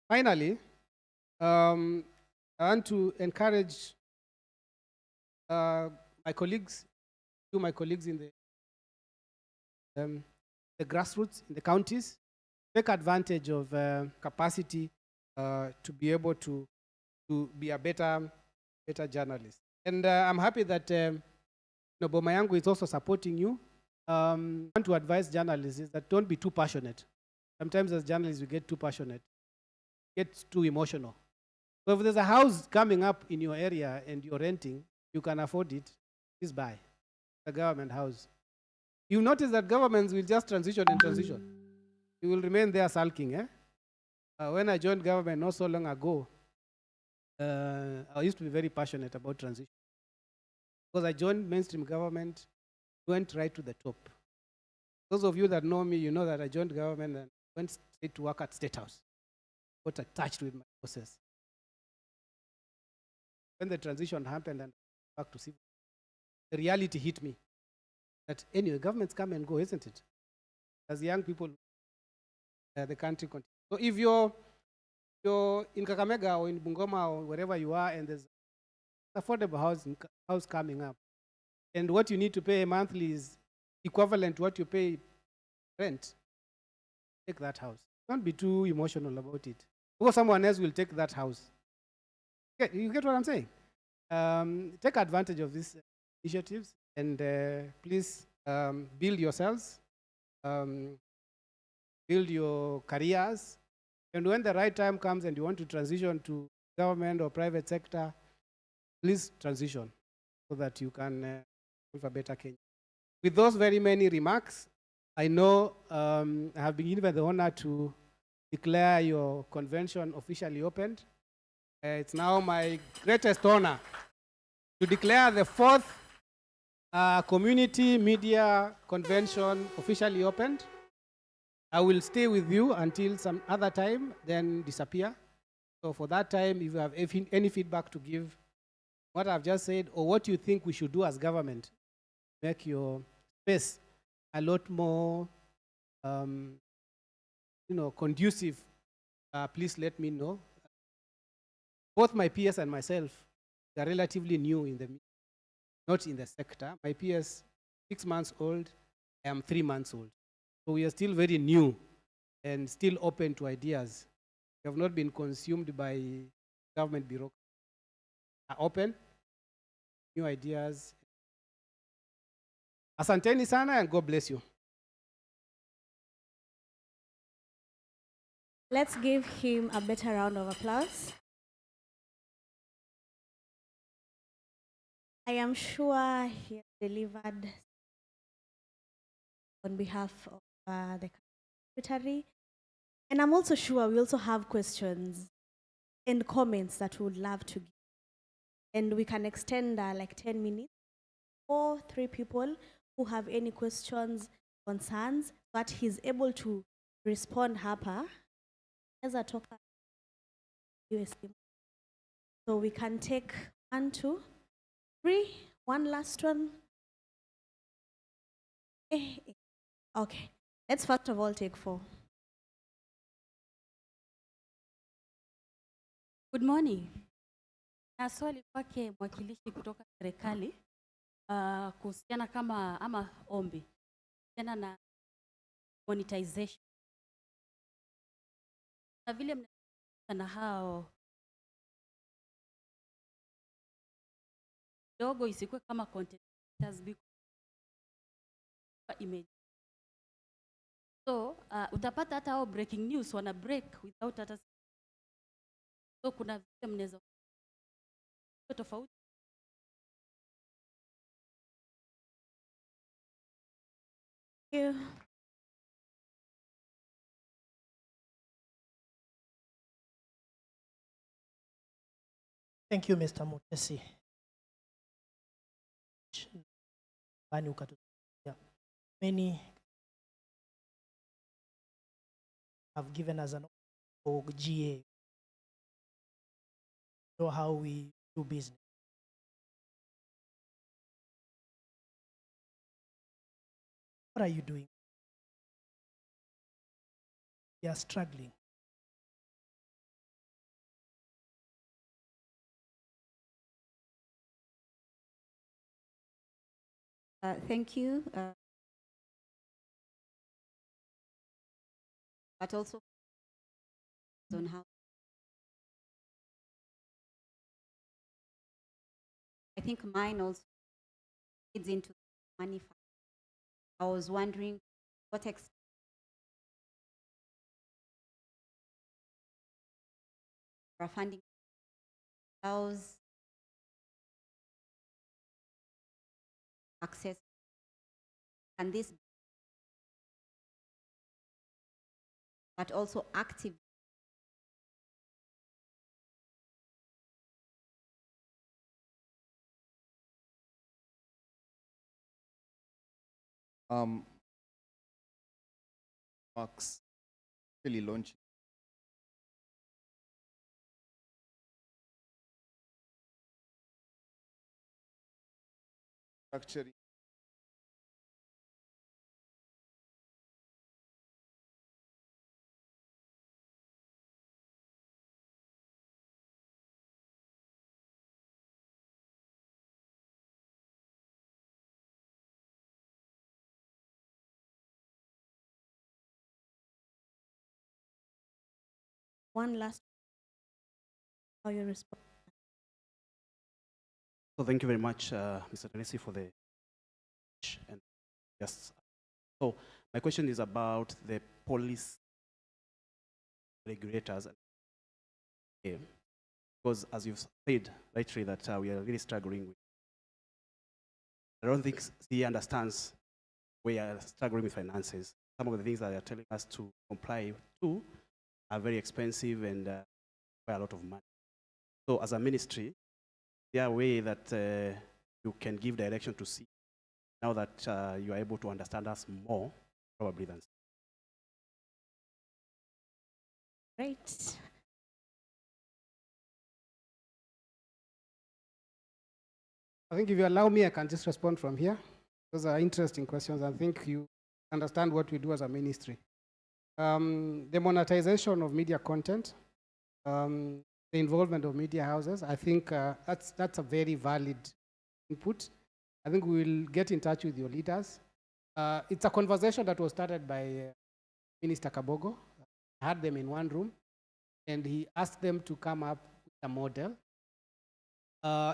Finally, I want to encourage my colleagues in the grassroots, in the counties, take advantage of capacity to be able to be a better journalist. And I'm happy that Boma Yangu is also supporting you. I want to advise journalists is that don't be too passionate. Sometimes as journalists we get too passionate. gets too emotional. So if there's a house coming up in your area and you're renting, you can afford it, please buy a government house. You notice that governments will just transition and transition. You will remain there sulking. When I joined government not so long ago, I used to be very passionate about transition. Because I joined mainstream government, went right to the top. Those of you that know me, you know that I joined government and went straight to work at State House. Got attached with my process. When the transition happened and back to civil, the reality hit me that anyway, governments come and go, isn't it? As young people, the country continues. So if you're in Kakamega or in Bungoma or wherever you are, and there's affordable house coming up, and what you need to pay monthly is equivalent to what you pay rent, take that house. Don't be too emotional about it, because someone else will take that house. You get what I'm saying? Take advantage of these initiatives and please build yourselves, build your careers, and when the right time comes and you want to transition to government or private sector, please transition so that you can have a better Kenya. With those very many remarks, I know I have been given the honor to declare your convention officially opened. It's now my greatest honor to declare the fourth community media convention officially opened. I will stay with you until some other time, then disappear. So for that time, if you have any feedback to give, what I've just said, or what you think we should do as government, make your space a lot more conducive, please let me know. Both my peers and myself are relatively new in the not in the sector. My peers 6 months old, I am 3 months old. So we are still very new and still open to ideas. We have not been consumed by government bureaucracy. Are open, new ideas. Asanteni sana and God bless you. Let's give him a better round of applause. I am sure he delivered on behalf of the secretary. And I'm also sure we also have questions and comments that we would love to give. And we can extend like 10 minutes for 3 people who have any questions, concerns, but he's able to respond hapa as a talker. So we can take 1, 2, 3, one last one. Okay, let's first of all take 4. Good morning. Na swali kwake mwakilishi kutoka serikali kuhusiana kama ama ombi kuhusiana na monetization. Na vile mnasema na hao dogo isikuwe kama content creators image. So utapata hata hao breaking news wana break without hata. So kuna vile mnaweza tofauti. Thank you. Thank you, Mr. Mutesi. Many have given us an for GA, know how we do business. What are you doing? We are struggling. Thank you. But also on how I think mine also feeds into money fund. I was wondering what extent funding allows access, and this, but also active. Marks really launching structuring One last, how you respond. So thank you very much, Mr. Temesi, for the and yes. So my question is about the police regulators, because as you've said rightly that we are really struggling with. I don't think he understands we are struggling with finances. Some of the things that they are telling us to comply to are very expensive and require a lot of money. So as a ministry, is there a way that you can give direction to see now that you are able to understand us more, probably than. Great. I think if you allow me, I can just respond from here. Those are interesting questions. I think you understand what we do as a ministry. The monetization of media content, the involvement of media houses, I think that's a very valid input. I think we will get in touch with your leaders. It's a conversation that was started by Minister Kabogo. I had them in one room, and he asked them to come up with a model.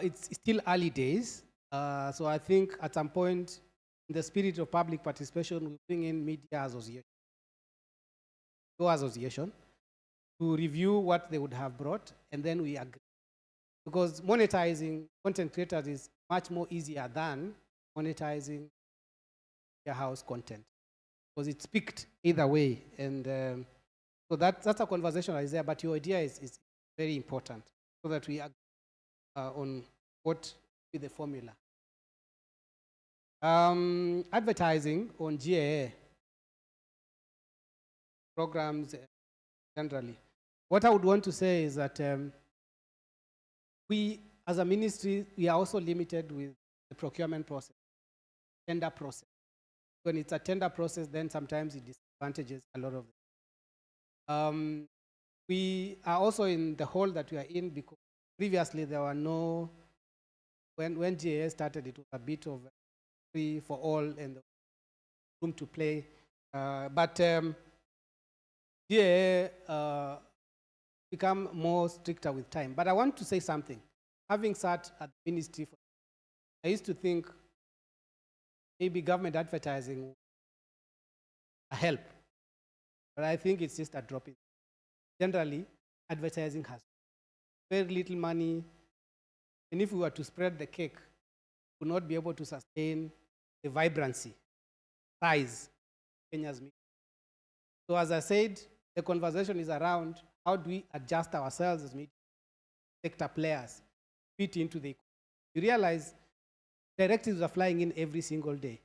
It's still early days, so I think at some point, in the spirit of public participation, we bring in media association to review what they would have brought, and then we agree. Because monetizing content creators is much more easier than monetizing your house content, because it's picked either way. And so that's a conversation that is there, but your idea is very important, so that we agree on what is the formula. Advertising on GAA programs generally. What I would want to say is that we, as a ministry, we are also limited with the procurement process, tender process. When it's a tender process, then sometimes it disadvantages a lot of them. We are also in the hole that we are in because previously there were no, when GAA started, it was a bit of free for all and room to play. But GAA become more stricter with time. But I want to say something. Having sat at the ministry, I used to think maybe government advertising a help, but I think it's just a drop in. Generally, advertising has very little money, and if we were to spread the cake, we would not be able to sustain the vibrancy, size of Kenya's media. So as I said, the conversation is around how do we adjust ourselves as media sector players, fit into the. You realize directives are flying in every single day.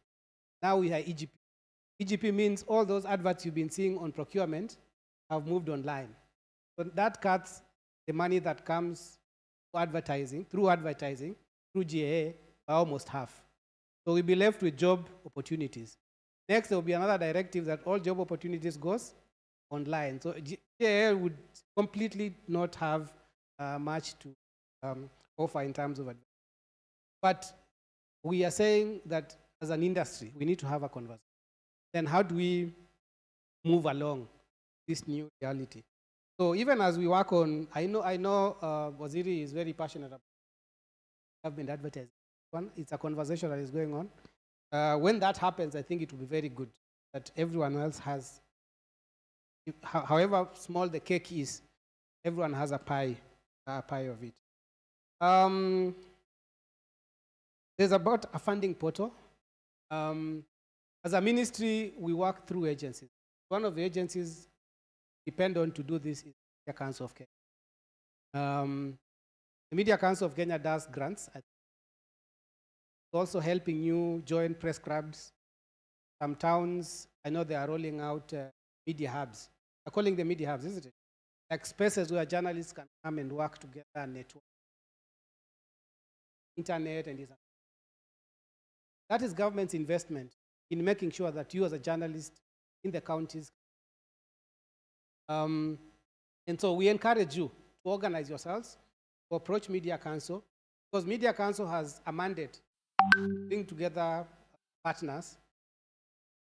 Now we have EGP. EGP means all those adverts you've been seeing on procurement have moved online. So that cuts the money that comes to advertising, through GAA, by almost half. So we'll be left with job opportunities. Next, there will be another directive that all job opportunities goes online. So GAA would completely not have much to offer in terms of advertising. But we are saying that as an industry, we need to have a conversation. Then how do we move along this new reality? So even as we work on, I know Waziri is very passionate about government advertising. It's a conversation that is going on. When that happens, I think it will be very good that everyone else has, however small the cake is, everyone has a pie pie of it. There's about a funding portal. As a ministry, we work through agencies. One of the agencies depend on to do this is the Council of Kenya. The Media Council of Kenya does grants. It's also helping you join press clubs. Some towns, I know they are rolling out media hubs. They're calling them media hubs, isn't it? Like spaces where journalists can come and work together and network. Internet and this. That is government's investment in making sure that you as a journalist in the counties. And so we encourage you to organize yourselves, to approach Media Council, because Media Council has a mandate to bring together partners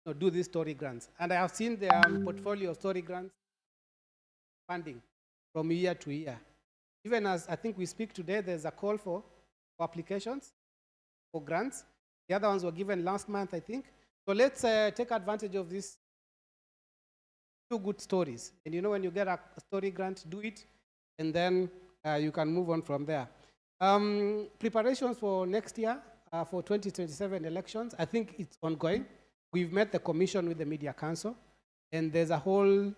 to do these story grants. And I have seen their portfolio of story grants funding from year to year. Even as I think we speak today, there's a call for applications for grants. The other ones were given last month, I think. So let's take advantage of these 2 good stories. And you know, when you get a story grant, do it, and then you can move on from there. Preparations for next year, for 2027 elections, I think it's ongoing. We've met the commission with the Media Council, and there's a whole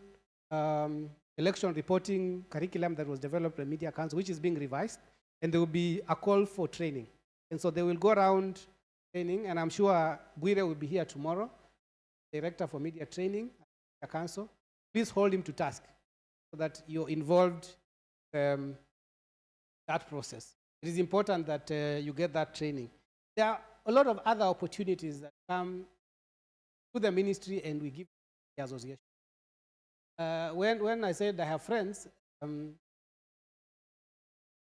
election reporting curriculum that was developed by the Media Council, which is being revised, and there will be a call for training. And so they will go around training, and I'm sure Bwire will be here tomorrow, Director for Media Training at the Council. Please hold him to task so that you're involved in that process. It is important that you get that training. There are a lot of other opportunities that come to the ministry and we give the association. When I said I have friends, I'm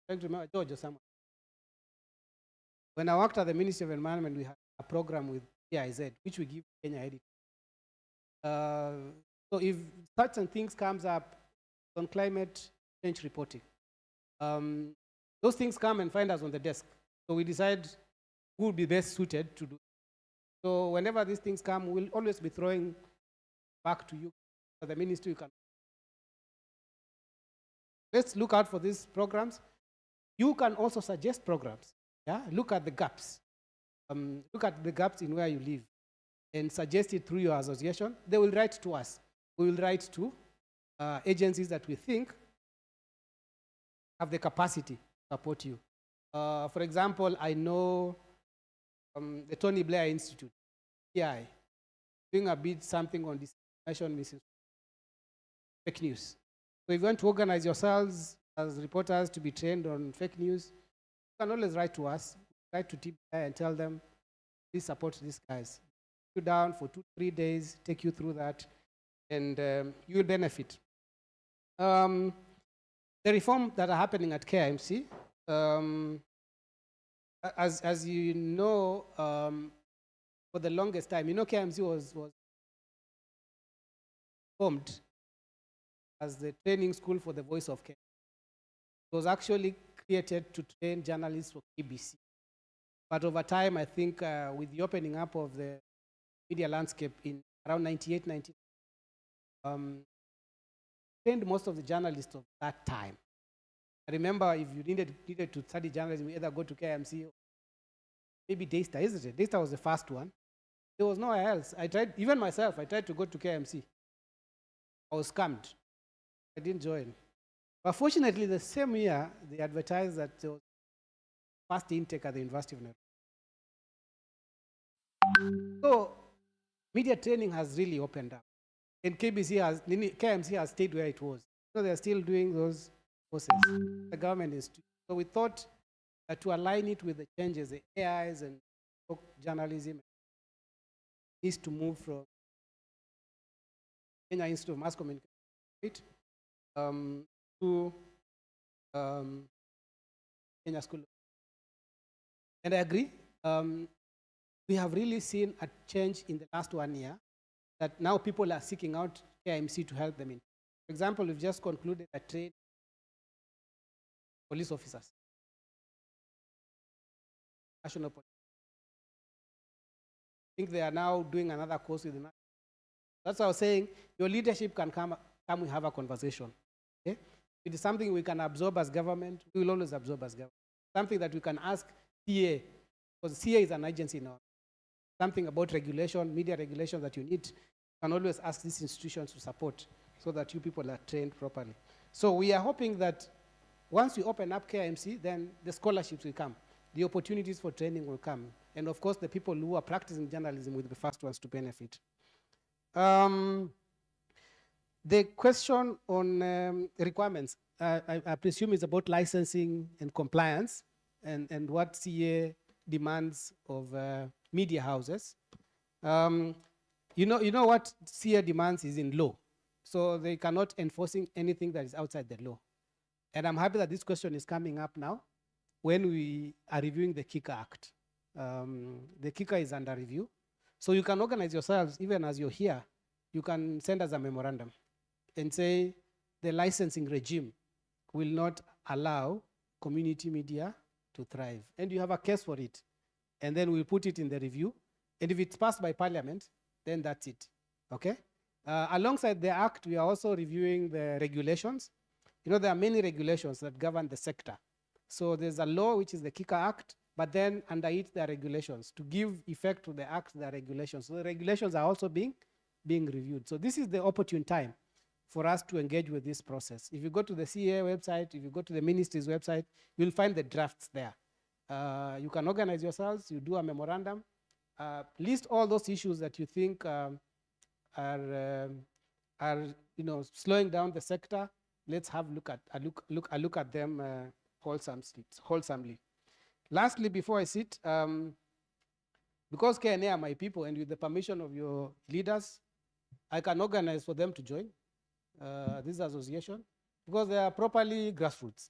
trying to remember George or someone. When I worked at the Ministry of Environment, we had a program with PIZ, which we give Kenya Edit. So if certain things comes up on climate change reporting, those things come and find us on the desk. So we decide who will be best suited to do it. So whenever these things come, we'll always be throwing back to you, for the ministry. You can. Let's look out for these programs. You can also suggest programs. Yeah? Look at the gaps. Look at the gaps in where you live and suggest it through your association. They will write to us. We will write to agencies that we think have the capacity to support you. For example, I know the Tony Blair Institute, TI, doing a bit something on disinformation, misinformation, fake news. So if you want to organize yourselves as reporters to be trained on fake news, you can always write to us, write to TBI and tell them, please support these guys. You down for 2-3 days, take you through that, and you will benefit. The reform that are happening at KMC, as you know, for the longest time, you know, KMC was formed as the training school for the voice of Kenya. It was actually created to train journalists for KBC. But over time, I think with the opening up of the media landscape in around 98, 99, trained most of the journalists of that time. I remember if you needed to study journalism, you either go to KMC or maybe Daystar, isn't it? Daystar was the first one. There was nowhere else. I tried, even myself, I tried to go to KMC. I was scammed. I didn't join. But fortunately, the same year, they advertised that there was first intake at the University of Nairobi. So, media training has really opened up. And KMC has stayed where it was. So they're still doing those courses. The government is too. So we thought that to align it with the changes, the AIs and journalism needs to move from Kenya Institute of Mass Communication to Kenya School. And I agree. We have really seen a change in the last 1 year that now people are seeking out KMC to help them in. For example, we've just concluded a trade police officers, national police. I think they are now doing another course with the national. That's what I was saying. Your leadership can come and have a conversation. Okay? It is something we can absorb as government. We will always absorb as government. Something that we can ask CA, because CA is an agency now. Something about regulation, media regulation that you need, you can always ask these institutions to support so that you people are trained properly. So we are hoping that once we open up KMC, then the scholarships will come. The opportunities for training will come. And of course, the people who are practicing journalism will be the first ones to benefit. The question on requirements, I presume is about licensing and compliance and what CA demands of media houses. You know what CA demands is in law. So they cannot enforcing anything that is outside the law. And I'm happy that this question is coming up now when we are reviewing the KICA Act. The KICA is under review. So you can organize yourselves, even as you're here, you can send us a memorandum and say the licensing regime will not allow community media to thrive. And you have a case for it. And then we'll put it in the review. And if it's passed by parliament, then that's it, okay? Alongside the act, we are also reviewing the regulations. You know, there are many regulations that govern the sector. So there's a law, which is the KICA Act, but then under it, there are regulations. To give effect to the act, there are regulations. So the regulations are also being reviewed. So this is the opportune time for us to engage with this process. If you go to the CA website, if you go to the ministry's website, you'll find the drafts there. You can organize yourselves, you do a memorandum, list all those issues that you think are slowing down the sector. Let's have a look at them wholesomely. Lastly, before I sit, because KNA are my people and with the permission of your leaders, I can organize for them to join this association because they are properly grassroots.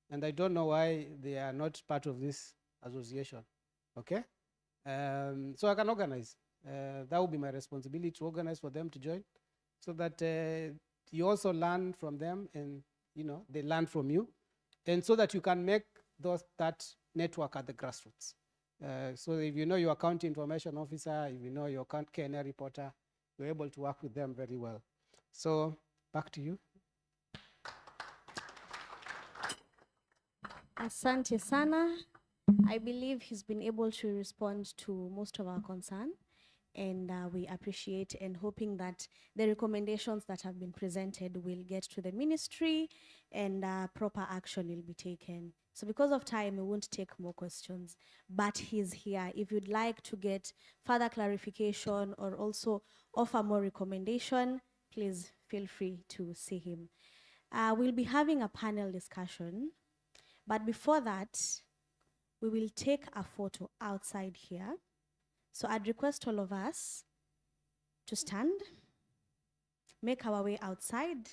And I don't know why they are not part of this association, okay? So I can organize. That will be my responsibility to organize for them to join so that you also learn from them and they learn from you. And so that you can make that network at the grassroots. So if you know your county information officer, if you know your KNA reporter, you're able to work with them very well. So back to you. Asante sana. I believe he's been able to respond to most of our concern, and we appreciate and hoping that the recommendations that have been presented will get to the ministry and proper action will be taken. So because of time, we won't take more questions, but he's here. If you'd like to get further clarification or also offer more recommendation, please feel free to see him. We'll be having a panel discussion, but before that, we will take a photo outside here. So I'd request all of us to stand, make our way outside.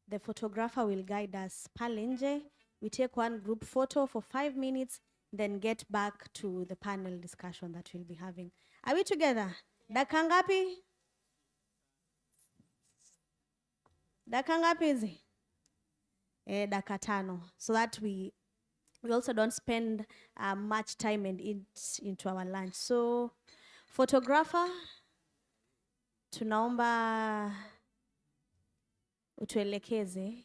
The photographer will guide us palenje. We take one group photo for 5 minutes, then get back to the panel discussion that we'll be having. Are we together? Dakika ngapi? Dakika ngapi hizi? Dakika tano. So that we also don't spend much time and eat into our lunch. So photographer, tunaomba utuelekeze.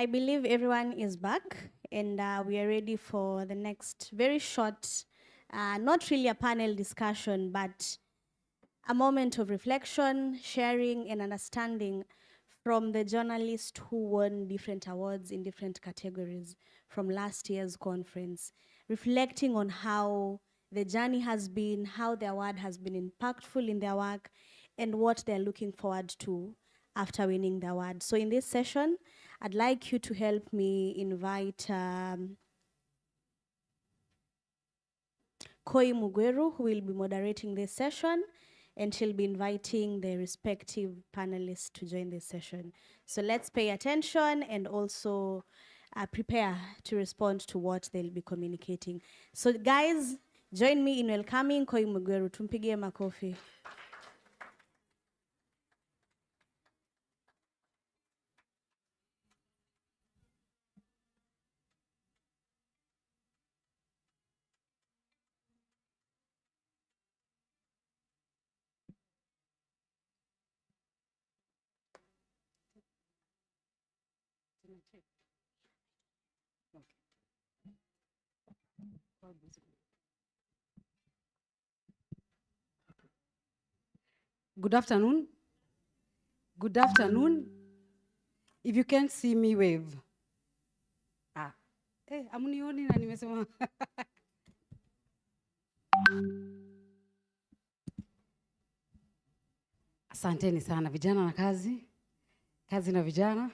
I believe everyone is back and we are ready for the next very short, not really a panel discussion, but a moment of reflection, sharing, and understanding from the journalists who won different awards in different categories from last year's conference, reflecting on how the journey has been, how the award has been impactful in their work, and what they're looking forward to after winning the award. So in this session, I'd like you to help me invite Koi Mugweru, who will be moderating this session, and she'll be inviting the respective panelists to join this session. So let's pay attention and also prepare to respond to what they'll be communicating. So guys, join me in welcoming Koi Mugweru. Tumpigie makofi. Good afternoon. Good afternoon. If you can't see me, wave. Amunioni na nimesema. Asanteni sana vijana na kazi. Kazi na vijana.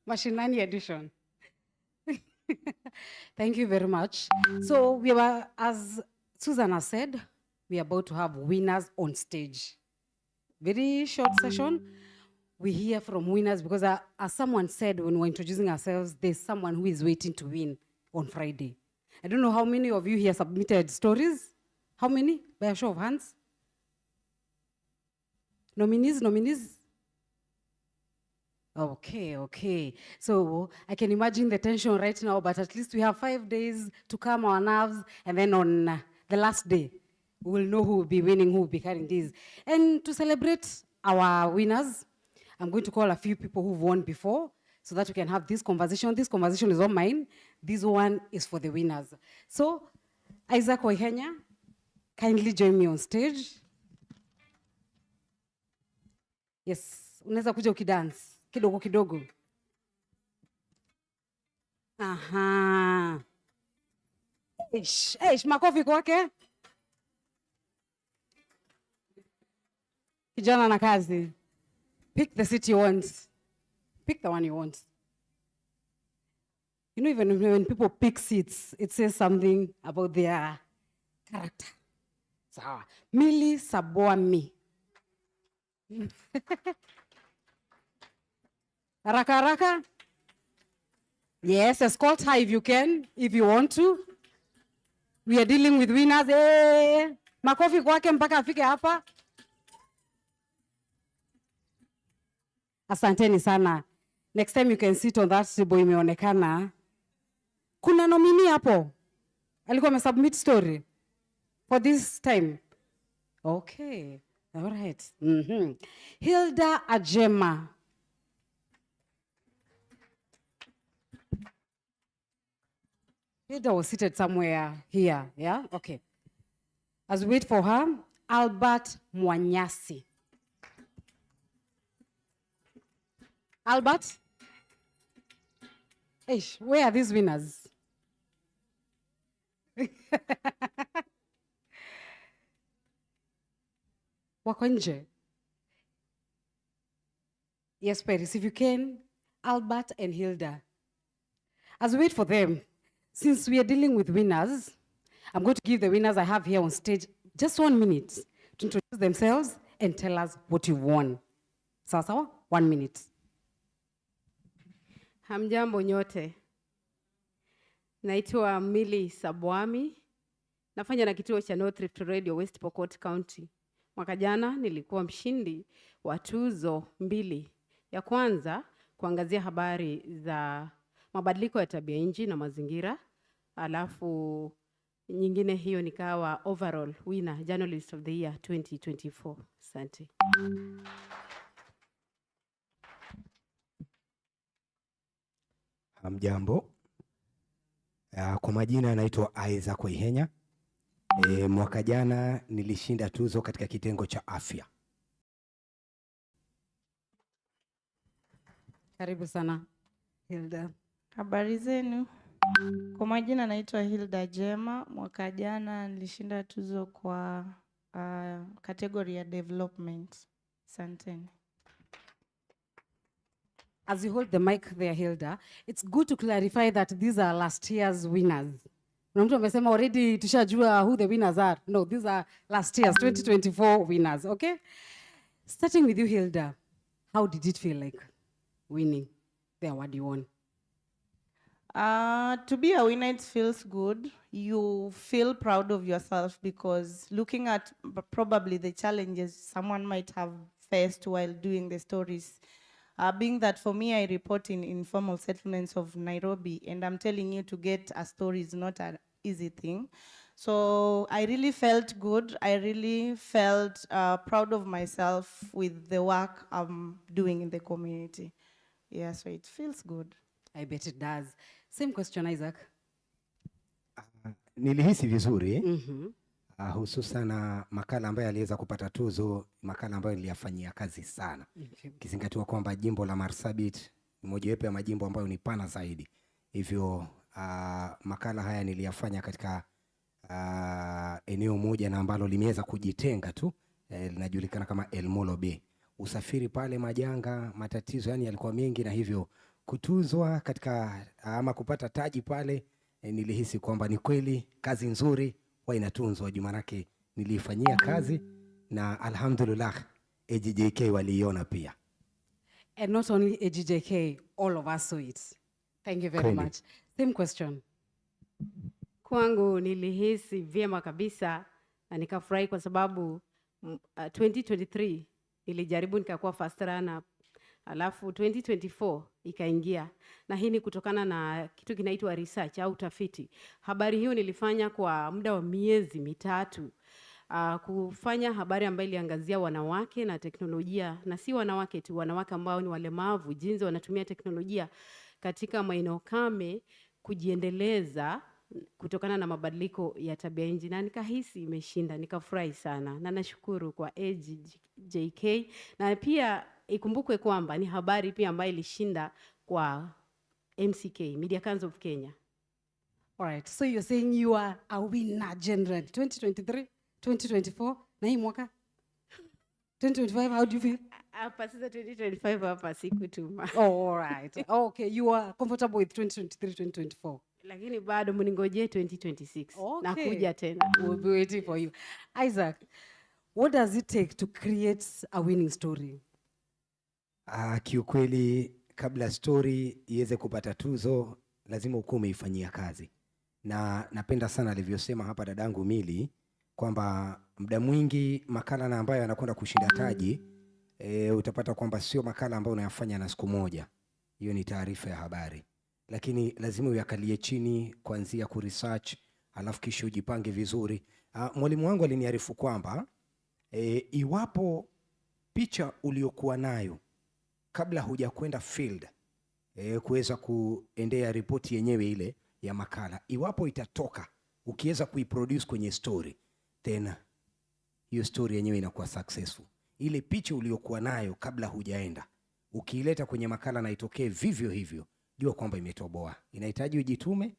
Mashinani edition. Thank you very much. So we were, as Susanna said, we are about to have winners on stage. Very short session. We hear from winners because as someone said when we were introducing ourselves, there's someone who is waiting to win on Friday. I don't know how many of you here submitted stories. How many? By a show of hands. Nominees? Okay. So I can imagine the tension right now, but at least we have 5 days to calm our nerves, and then on the last day, we will know who will be winning, who will be carrying these. And to celebrate our winners, I'm going to call a few people who've won before so that we can have this conversation. This conversation is all mine. This one is for the winners. So, Isaac Waihenya, kindly join me on stage. Yes, unaweza kuja ukidance kidogo kidogo. Aha. Makofi kwake. Kijana na kazi. Pick the seat you want. Pick the one you want. You know, even when people pick seats, it says something about their character. So, Millie Saboami. Raka. Yes, escort her if you can, if you want to. We are dealing with winners. Makofi kwake mpaka afike hapa. Asanteni sana. Next time you can sit on that table imeonekana. Kuna nominee hapo. Alikuwa amesubmit story for this time. Okay. All right. Hilda Ajema. Hilda was seated somewhere here. Yeah? Okay. As we wait for her, Albert Mwanyasi. Albert? Eish, where are these winners? Wako nje. Yes, Paris, if you can, Albert and Hilda. As we wait for them, since we are dealing with winners, I'm going to give the winners I have here on stage just 1 minute to introduce themselves and tell us what you won. Sawa sawa? 1 minute. Hamjambo nyote. Naitwa Milly Sabwami. Nafanya na kituo cha North Rift Radio West Pokot County. Mwaka jana nilikuwa mshindi wa tuzo 2. Ya kwanza kuangazia habari za mabadiliko ya tabia nchi na mazingira. Alafu nyingine hiyo nikawa overall winner journalist of the year 2024. Asante. Hamjambo. Kwa majina naitwa Isaac Ihenya. Mwaka jana nilishinda tuzo katika kitengo cha afya. Karibu sana Hilda. Habari zenu. Kwa majina naitwa Hilda Jema. Mwaka jana nilishinda tuzo kwa category ya development. Asanteni. As you hold the mic there, Hilda, it's good to clarify that these are last year's winners. Kuna mtu amesema already tushajua who the winners are. No, these are last year's 2024 winners, okay? Starting with you, Hilda, how did it feel like winning the award you won? To be a winner, it feels good. You feel proud of yourself because looking at probably the challenges someone might have faced while doing the stories, being that for me, I report in informal settlements of Nairobi, and I'm telling you to get a story is not an easy thing. So I really felt good. I really felt proud of myself with the work I'm doing in the community. Yeah, so it feels good. I bet it does. Same question, Isaac. Nilihisi vizuri. Hususan makala ambayo aliweza kupata tuzo, makala ambayo niliyafanyia kazi sana. Kizingatiwa kwamba jimbo la Marsabit ni mojawapo ya majimbo ambayo ni pana zaidi. Hivyo makala haya niliyafanya katika eneo moja na ambalo limeweza kujitenga tu, linajulikana kama El Molo Bay. Usafiri pale, majanga, matatizo yani yalikuwa mengi, na hivyo kutuzwa katika ama kupata taji pale, nilihisi kwamba ni kweli kazi nzuri huwa inatunzwa. Jumanake nilifanyia kazi na alhamdulillah AGJK waliiona pia. And not only AGJK, all of us saw it. Thank you very much. Same question. Kwangu nilihisi vyema kabisa na nikafurahi kwa sababu 2023 nilijaribu nikakuwa first runner, alafu 2024 ikaingia, na hii ni kutokana na kitu kinaitwa research au utafiti. Habari hiyo nilifanya kwa muda wa miezi 3, kufanya habari ambayo iliangazia wanawake na teknolojia, na si wanawake tu, wanawake ambao ni walemavu, jinsi wanatumia teknolojia katika maeneo kame kujiendeleza kutokana na mabadiliko ya tabia nchi, na nikahisi imeshinda, nikafurahi sana, na nashukuru kwa AGJK. Na pia ikumbukwe kwamba ni habari pia ambayo ilishinda kwa MCK, Media Council of Kenya. All right, so you're saying you are a winner generally 2023, 2024, na hii mwaka 2025, how do you feel? Hapa sasa 2025 hapa sikutuma. Oh, all right. Okay, you are comfortable with 2023, 2024. Lakini bado mningojee 2026. Okay. Nakuja tena. We'll be waiting for you. Isaac, what does it take to create a winning story? Kiukweli kabla story iweze kupata tuzo lazima ukuwe umeifanyia kazi. Na napenda sana alivyosema hapa dadangu Milly kwamba muda mwingi makala na ambayo anakwenda kushinda taji utapata kwamba sio makala ambayo unayafanya na siku moja. Hiyo ni taarifa ya habari. Lakini lazima uyakalie chini kuanzia kuresearch, alafu kisha ujipange vizuri. Mwalimu wangu aliniarifu kwamba iwapo picha uliokuwa nayo kabla hujakwenda field kuweza kuendea ripoti yenyewe ile ya makala, iwapo itatoka ukiweza kuiproduce kwenye story, tena hiyo story yenyewe inakuwa successful. Ile picha uliokuwa nayo kabla hujaenda ukiileta kwenye makala na itokee vivyo hivyo, jua kwamba imetoboa. Inahitaji ujitume,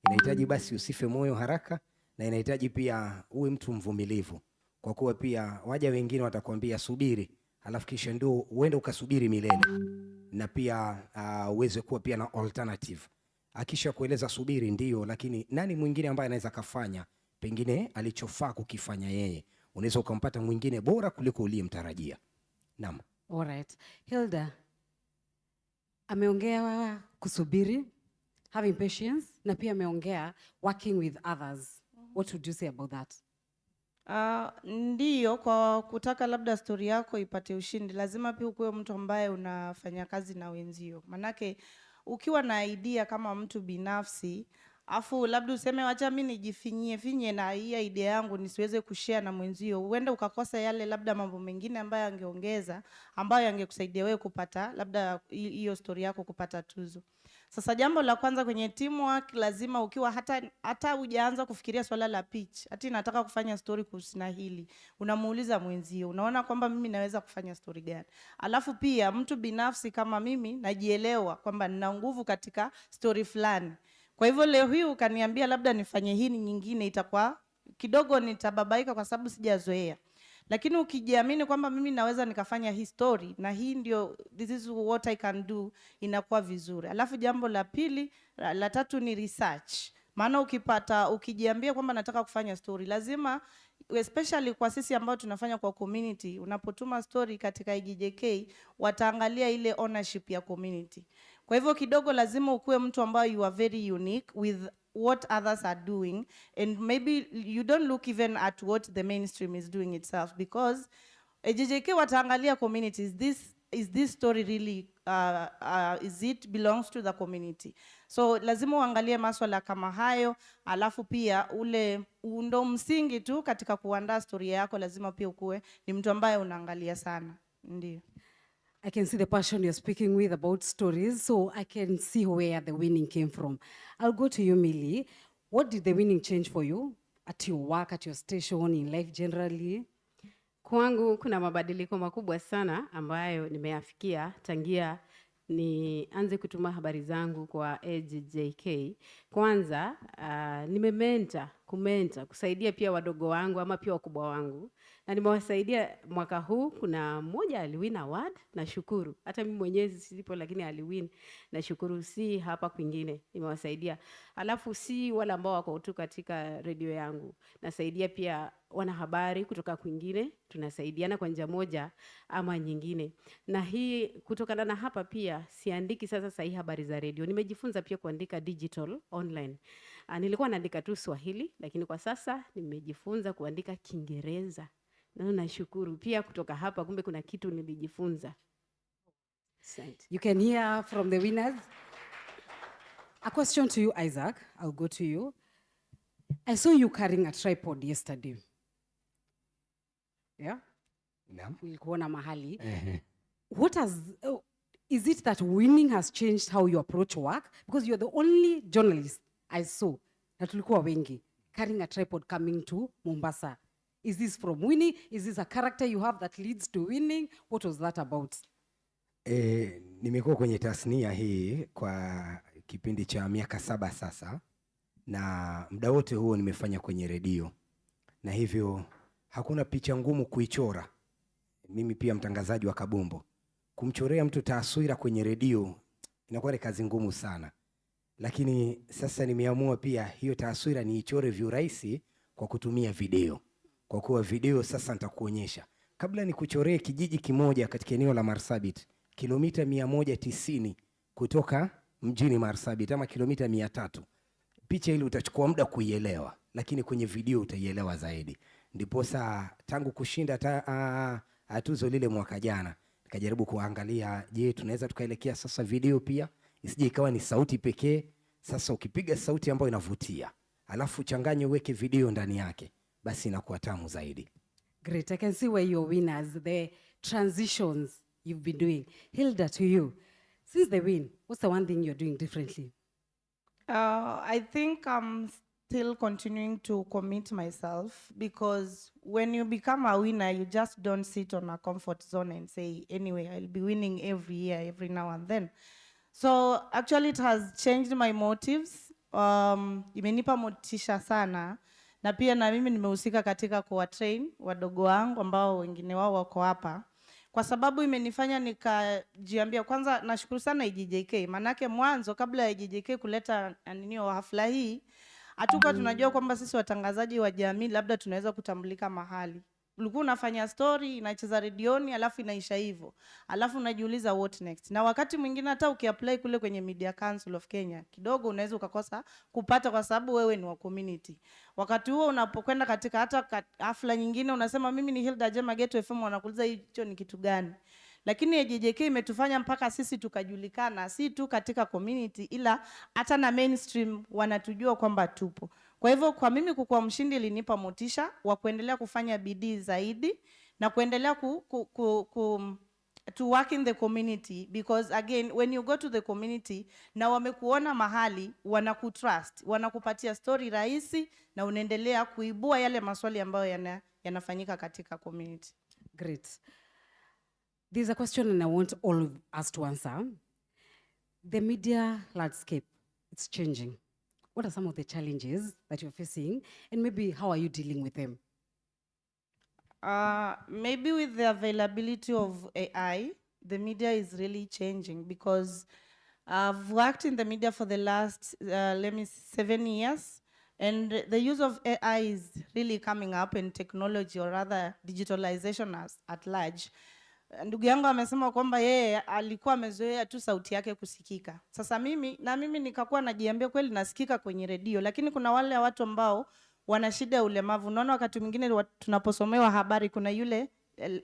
inahitaji basi usife moyo haraka, na inahitaji pia uwe mtu mvumilivu, kwa kuwa pia waja wengine watakwambia subiri, alafu kisha ndio uende ukasubiri milele. Na pia uweze kuwa pia na alternative. Akisha kueleza subiri ndio, lakini nani mwingine ambaye anaweza kafanya pengine alichofaa kukifanya yeye? Unaweza ukampata mwingine bora kuliko uliyemtarajia. Naam. Alright. Hilda, ameongea kusubiri, having patience, na pia ameongea working with others. What would you say about that? Ndiyo, kwa kutaka labda story yako ipate ushindi, lazima pia ukuwe mtu ambaye unafanya kazi na wenzio. Manake ukiwa na idea kama mtu binafsi, afu labda useme wacha mimi nijifinye na hii idea yangu nisiweze kushare na mwenzio, uende ukakosa yale labda mambo mengine ambayo angeongeza, ambayo yangekusaidia wewe kupata labda hiyo story yako kupata tuzo. Sasa jambo la kwanza kwenye teamwork, lazima ukiwa hata hujaanza kufikiria swala la pitch, hata nataka kufanya story kuhusiana hili, unamuuliza mwenzio, unaona kwamba mimi naweza kufanya story gani? Alafu pia mtu binafsi kama mimi najielewa kwamba nina nguvu katika story fulani. Kwa hivyo leo hii ukaniambia labda nifanye hii nyingine, itakuwa kidogo nitababaika kwa sababu sijazoea. Lakini ukijiamini kwamba mimi naweza nikafanya hii story na hii ndio, this is what I can do, inakuwa vizuri. Alafu jambo la pili, la tatu ni research. Maana ukijiambia kwamba nataka kufanya story, lazima, especially kwa sisi ambao tunafanya kwa community, unapotuma story katika AGJK, wataangalia ile ownership ya community. Kwa hivyo kidogo lazima ukuwe mtu ambaye you are very unique with what others are doing, and maybe you don't look even at what the mainstream is doing itself, because AGJK wataangalia communities. Is this story really is it belongs to the community? So lazima uangalie masuala kama hayo, alafu pia ule ndo msingi tu katika kuandaa story yako, lazima pia ukuwe ni mtu ambaye unaangalia sana. Ndio. I can see the passion you're speaking with about stories, so I can see where the winning came from. I'll go to you, Millie. What did the winning change for you at your work, at your station, in life generally? Kwangu kuna mabadiliko makubwa sana ambayo nimeyafikia tangia nianze kutuma habari zangu kwa AGJK. Kwanza kumenta, kusaidia pia wadogo wangu ama pia wakubwa wangu. Na nimewasaidia mwaka huu, kuna mmoja aliwin award, na shukuru. Hata mimi mwenyewe sipo lakini aliwin, na shukuru, si hapa kwingine nimewasaidia. Alafu si wala ambao wako tu katika radio yangu, nasaidia pia wanahabari kutoka kwingine, tunasaidiana kwa njia moja ama nyingine. Na hii kutokana na hapa pia siandiki sasa sahi habari za radio, nimejifunza pia kuandika digital online. Nilikuwa naandika tu Swahili, lakini kwa sasa nimejifunza kuandika Kiingereza. Na nashukuru pia kutoka hapa, kumbe kuna kitu nilijifunza. You can hear from the winners. A question to you, Isaac. I'll go to you. I saw you carrying a tripod yesterday. Yeah? Naam. Ulikuona mahali. What is it that winning has changed how you approach work? Because you're the only journalist I saw na tulikuwa wengi carrying a tripod coming to Mombasa. Is this from winning? Is this a character you have that leads to winning? What was that about? Nimekuwa kwenye tasnia hii kwa kipindi cha miaka 7 sasa, na muda wote huo nimefanya kwenye redio, na hivyo hakuna picha ngumu kuichora. Mimi pia mtangazaji wa kabumbo, kumchorea mtu taswira kwenye redio inakuwa ni kazi ngumu sana. Lakini sasa nimeamua pia hiyo taswira niichore viurahisi kwa kutumia video. Kwa kuwa video sasa nitakuonyesha. Kabla nikuchoree kijiji kimoja katika eneo la Marsabit, kilomita 190 kutoka mjini Marsabit, ama kilomita 300. Picha ile utachukua muda kuielewa, lakini kwenye video utaielewa zaidi. Ndipo saa tangu kushinda tuzo lile mwaka jana, nikajaribu kuangalia, je, tunaweza tukaelekea sasa video pia? Isije ikawa ni sauti pekee. Sasa ukipiga sauti ambayo inavutia, alafu changanye uweke video ndani yake, basi inakuwa tamu zaidi. Great. I can see where you're winners, the transitions you've been doing. Hilda, to you. Since the win, what's the one thing you're doing differently? I think still continuing to commit myself, because when you become a winner, you just don't sit on a comfort zone and say, anyway, I'll be winning every year, every now and then. So actually it has changed my motives. Imenipa motisha sana, na pia na mimi nimehusika katika kuwatrain wadogo wangu ambao wengine wao wako hapa, kwa sababu imenifanya nikajiambia, kwanza nashukuru sana AGJK, manake mwanzo kabla ya AGJK kuleta ninio hafla hii, hatukuwa tunajua kwamba sisi watangazaji wa jamii labda tunaweza kutambulika mahali. Ulikuwa unafanya story, inacheza redioni, alafu inaisha hivyo. Alafu unajiuliza what next. Na wakati mwingine hata ukiapply kule kwenye Media Council of Kenya, kidogo unaweza ukakosa kupata kwa sababu wewe ni wa community. Wakati huo unapokwenda katika hata hafla nyingine unasema mimi ni Hilda Jema Geto FM, wanakuuliza hicho ni kitu gani? Lakini AGJK imetufanya mpaka sisi tukajulikana, si tu katika community ila hata na mainstream wanatujua kwamba tupo. Kwa hivyo kwa mimi kukuwa mshindi ilinipa motisha wa kuendelea kufanya bidii zaidi na kuendelea to work in the community, because again when you go to the community na wamekuona mahali, wanakutrust, wanakupatia story rahisi na unaendelea kuibua yale maswali ambayo yanafanyika katika community. Great. There's a question and I want all of us to answer. The media landscape, it's changing. What are some of the challenges that you're facing, and maybe how are you dealing with them? Maybe with the availability of AI, the media is really changing, because I've worked in the media for the last, 7 years, and the use of AI is really coming up, in technology, or rather digitalization at large. Ndugu yangu amesema kwamba yeye alikuwa amezoea tu sauti yake kusikika. Sasa mimi nikakuwa najiambia kweli nasikika kwenye redio, lakini kuna wale watu ambao wana shida ya ulemavu. Unaona wakati mwingine tunaposomewa habari kuna yule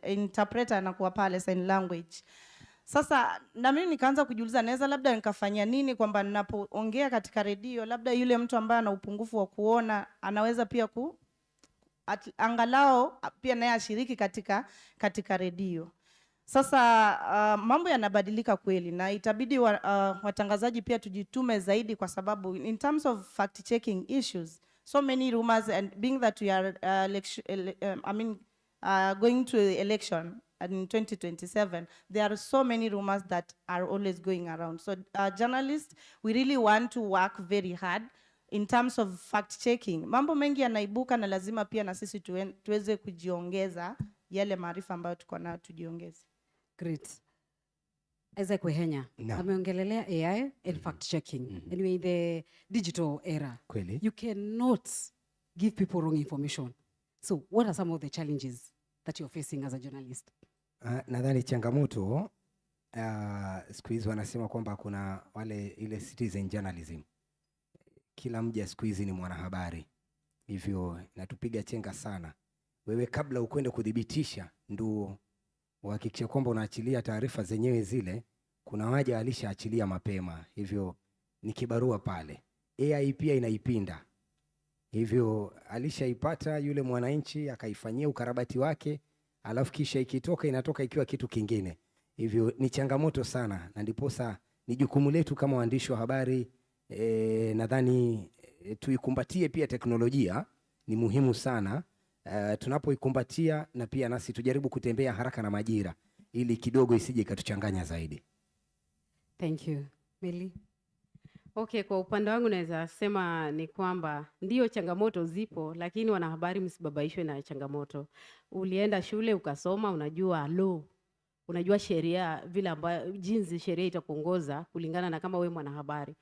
interpreter anakuwa pale, sign language. Sasa na mimi nikaanza kujiuliza naweza labda nikafanya nini kwamba ninapoongea katika redio labda yule mtu ambaye ana upungufu wa kuona anaweza pia angalau pia naye ashiriki katika redio. Sasa mambo yanabadilika kweli, na itabidi watangazaji pia tujitume zaidi, kwa sababu in terms of fact checking issues, so many rumors, and being that we are going to election in 2027, there are so many rumors that are always going around. So journalists, we really want to work very hard in terms of fact checking. Mambo mengi yanaibuka na lazima pia na sisi tuweze kujiongeza yale maarifa ambayo tuko nayo, tujiongeze. Great. Isaac Wehenya, ameongelelea AI and fact checking. And we're in the digital era. Kweli. You cannot give people wrong information. So what are some of the challenges that you're facing as a journalist? Nadhani changamoto, siku hizi wanasema kwamba kuna ile citizen journalism. Kila mja siku hizi ni mwanahabari. Hivyo natupiga chenga sana. Wewe kabla ukwende kudhibitisha ndio uhakikishe kwamba unaachilia taarifa zenyewe zile, kuna waja alishaachilia mapema. Hivyo ni kibarua pale. AI pia inaipinda. Hivyo alishaipata yule mwananchi akaifanyia ukarabati wake, alafu kisha ikitoka inatoka ikiwa kitu kingine. Hivyo ni changamoto sana, na ndiposa ni jukumu letu kama waandishi wa habari, nadhani tuikumbatie pia teknolojia, ni muhimu sana. Tunapoikumbatia na pia nasi tujaribu kutembea haraka na majira ili kidogo isije ikatuchanganya zaidi. Thank you. Meli? Okay, kwa upande wangu naweza sema ni kwamba ndio changamoto zipo, lakini wanahabari msibabaishwe na changamoto. Ulienda shule ukasoma, unajua law, unajua sheria vile ambayo jinsi sheria itakuongoza kulingana na kama wewe mwanahabari.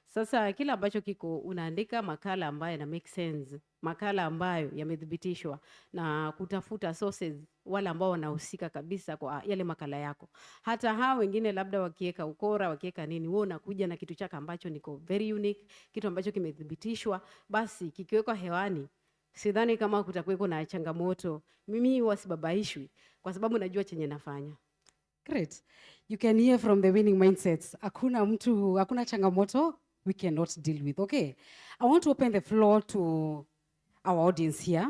Sasa kila ambacho kiko unaandika makala ambayo na make sense, makala ambayo yamethibitishwa na kutafuta sources wale ambao wanahusika kabisa kwa yale makala yako. Hata hao wengine labda wakiweka ukora, wakiweka nini, wewe unakuja na kitu chako ambacho niko very unique, kitu ambacho kimethibitishwa, basi kikiwekwa hewani sidhani kama kutakuweko na changamoto. Mimi wasibabaishwi kwa sababu najua chenye nafanya. Great. You can hear from the winning mindsets. Hakuna changamoto we cannot deal with. Okay. I want to open the floor to our audience here.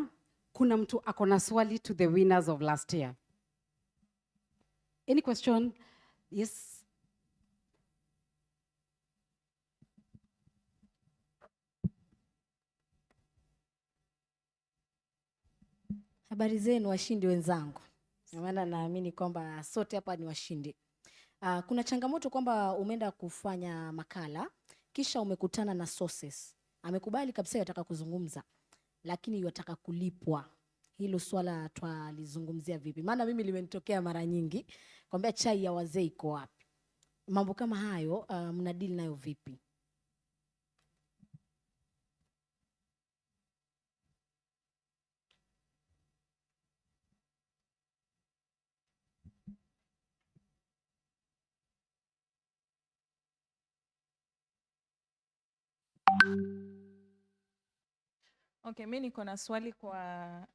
Kuna mtu akona swali to the winners of last year. Any question? Yes. Habari zenu washindi wenzangu. Maana naamini kwamba sote hapa ni washindi. Kuna changamoto kwamba umeenda kufanya makala, kisha umekutana na sources. Amekubali kabisa yataka kuzungumza, lakini yataka kulipwa. Hilo swala twalizungumzia vipi? Maana mimi limenitokea mara nyingi, kwambia chai ya wazee iko wapi? Mambo kama hayo mnadili nayo vipi? Okay, mimi niko na swali kwa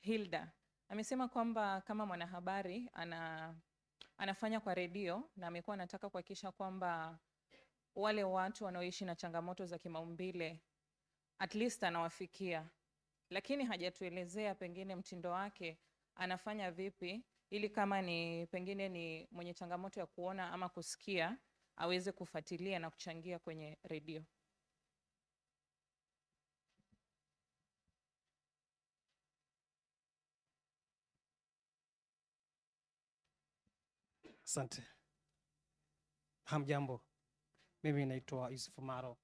Hilda. Amesema kwamba kama mwanahabari anafanya kwa redio na amekuwa anataka kuhakikisha kwamba wale watu wanaoishi na changamoto za kimaumbile at least anawafikia. Lakini hajatuelezea pengine mtindo wake anafanya vipi ili kama ni pengine ni mwenye changamoto ya kuona ama kusikia aweze kufuatilia na kuchangia kwenye redio. Asante. Hamjambo. Mimi naitwa Yusuf Maro.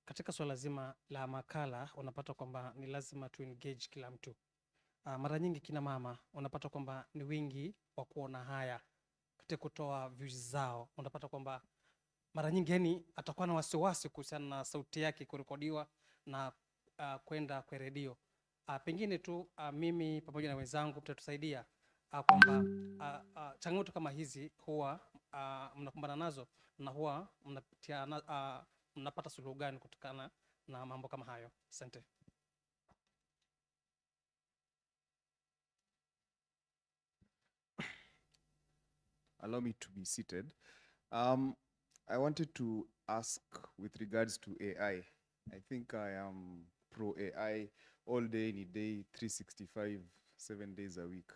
Katika swala zima la makala unapata kwamba ni lazima tu engage kila mtu. Mara nyingi kina mama unapata kwamba ni wingi wa kuona haya katika kutoa views zao. Unapata kwamba mara nyingi yani atakuwa na wasiwasi kuhusiana na sauti yake kurekodiwa na kwenda kwa redio. Pengine tu mimi pamoja na wenzangu tutatusaidia kwamba changamoto kama hizi huwa mnakumbana nazo na huwa mnapata suluhu gani kutokana na mambo kama hayo. Asante. Allow me to be seated. I wanted to ask with regards to AI. I think I am pro AI all day, any day, 365, 7 days a week.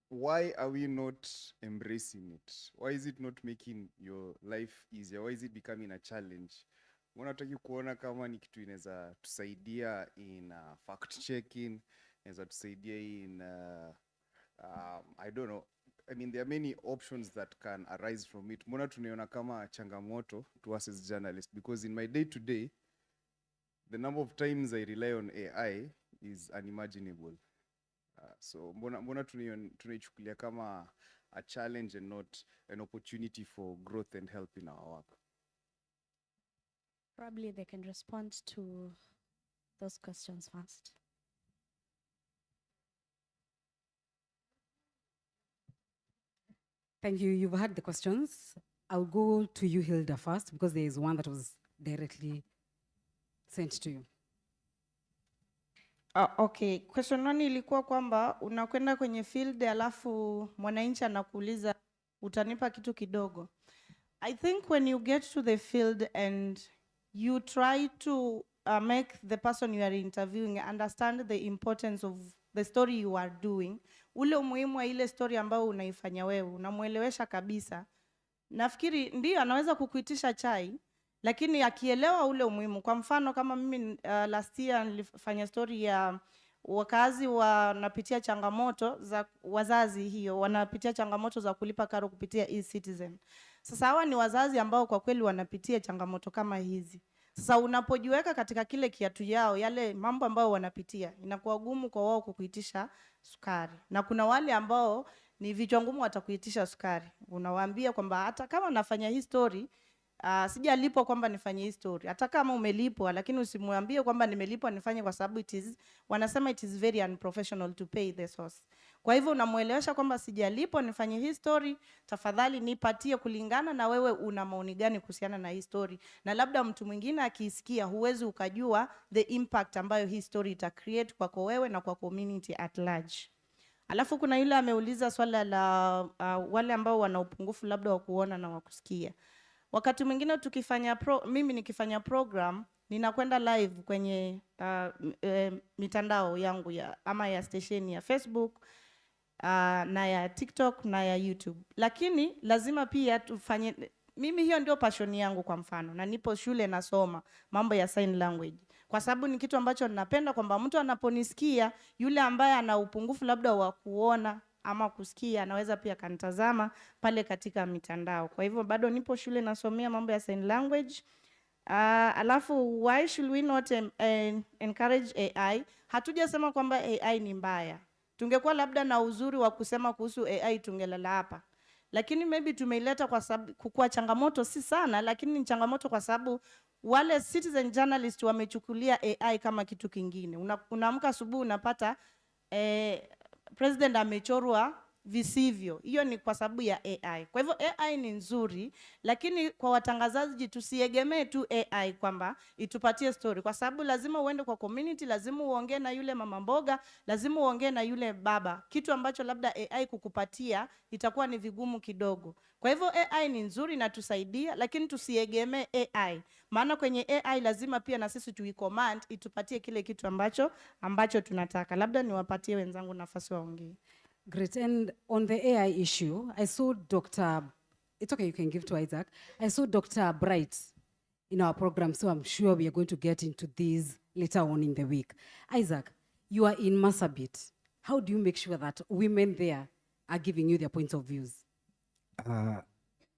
Why are we not embracing it? Why is it not making your life easier? Why is it becoming a challenge? Unataki kuona kama ni kitu inaweza tusaidia in fact checking, inaweza tusaidia in I don't know. I mean, there are many options that can arise from it. Mbona tunaiona kama changamoto to us as journalists? Because in my day-to-day, the number of times I rely on AI is unimaginable. So mbona tunaichukulia kama a challenge and not an opportunity for growth and help in our work? Probably they can respond to those questions first. Thank you. You've heard the questions. I'll go to you, Hilda, first, because there is one that was directly sent to you. Okay, question 1 ilikuwa kwamba unakwenda kwenye field alafu mwananchi anakuuliza utanipa kitu kidogo. I think when you get to the field and you try to make the person you are interviewing understand the importance of the story you are doing, ule umuhimu wa ile story ambayo unaifanya wewe, unamuelewesha kabisa. Nafikiri ndio anaweza kukuitisha chai, lakini akielewa ule umuhimu. Kwa mfano kama mimi last year nilifanya story ya wakazi wanapitia changamoto za wazazi, hiyo wanapitia changamoto za kulipa karo kupitia e-citizen. Sasa hawa ni wazazi ambao kwa kweli wanapitia changamoto kama hizi. Sasa unapojiweka katika kile kiatu yao, yale mambo ambayo wanapitia, inakuwa gumu kwa wao kukuitisha sukari. Na kuna wale ambao ni vichwa ngumu watakuitisha sukari. Unawaambia kwamba hata kama nafanya hii story, sijalipwa kwamba nifanye hii story. Hata kama umelipwa, lakini usimwambie kwamba nimelipwa nifanye kwa sababu wanasema it is very unprofessional to pay the source. Kwa hivyo unamuelewesha kwamba sijalipwa nifanye hii story, tafadhali nipatie kulingana na wewe una maoni gani kuhusiana na hii story. Na labda mtu mwingine akisikia huwezi ukajua the impact ambayo hii story ita create kwako wewe na kwa community at large. Alafu kuna yule ameuliza swala la wale ambao wana upungufu labda wa kuona na wa kusikia. Wakati mwingine tukifanya mimi nikifanya program ninakwenda live kwenye mitandao yangu ama ya station ya Facebook na ya TikTok na ya YouTube. Lakini lazima pia tufanye, mimi hiyo ndio passion yangu kwa mfano, na nipo shule nasoma mambo ya sign language. kwa sababu ni kitu ambacho ninapenda kwamba mtu anaponisikia, yule ambaye ana upungufu labda wa kuona ama kusikia anaweza pia kanitazama pale katika mitandao. Kwa hivyo bado nipo shule nasomea mambo ya sign language. Alafu why should we not encourage AI? Hatujasema kwamba AI ni mbaya. Tungekuwa labda na uzuri wa kusema kuhusu AI tungelala hapa. Lakini maybe tumeileta kwa sababu kukua changamoto si sana, lakini ni changamoto kwa sababu wale citizen journalist wamechukulia AI kama kitu kingine. Unaamka asubuhi unapata president amechorwa visivyo. Hiyo ni kwa sababu ya AI. Kwa hivyo AI ni nzuri, lakini kwa watangazaji tusiegemee tu AI kwamba itupatie story, kwa sababu lazima uende kwa community, lazima uongee na yule mama mboga, lazima uongee na yule baba, kitu ambacho labda AI kukupatia itakuwa ni vigumu kidogo. Kwa hivyo AI ni nzuri na tusaidia, lakini tusiegemee AI. Maana kwenye AI lazima pia na sisi tuicommand itupatie kile kitu ambacho tunataka. Labda niwapatie wenzangu nafasi waongee. Great. And on the AI issue, I saw Dr. It's okay, you can give to Isaac. I saw Dr. Bright in our program, so I'm sure we are going to get into these later on in the week. Isaac, you are in Marsabit. How do you make sure that women there are giving you their points of views?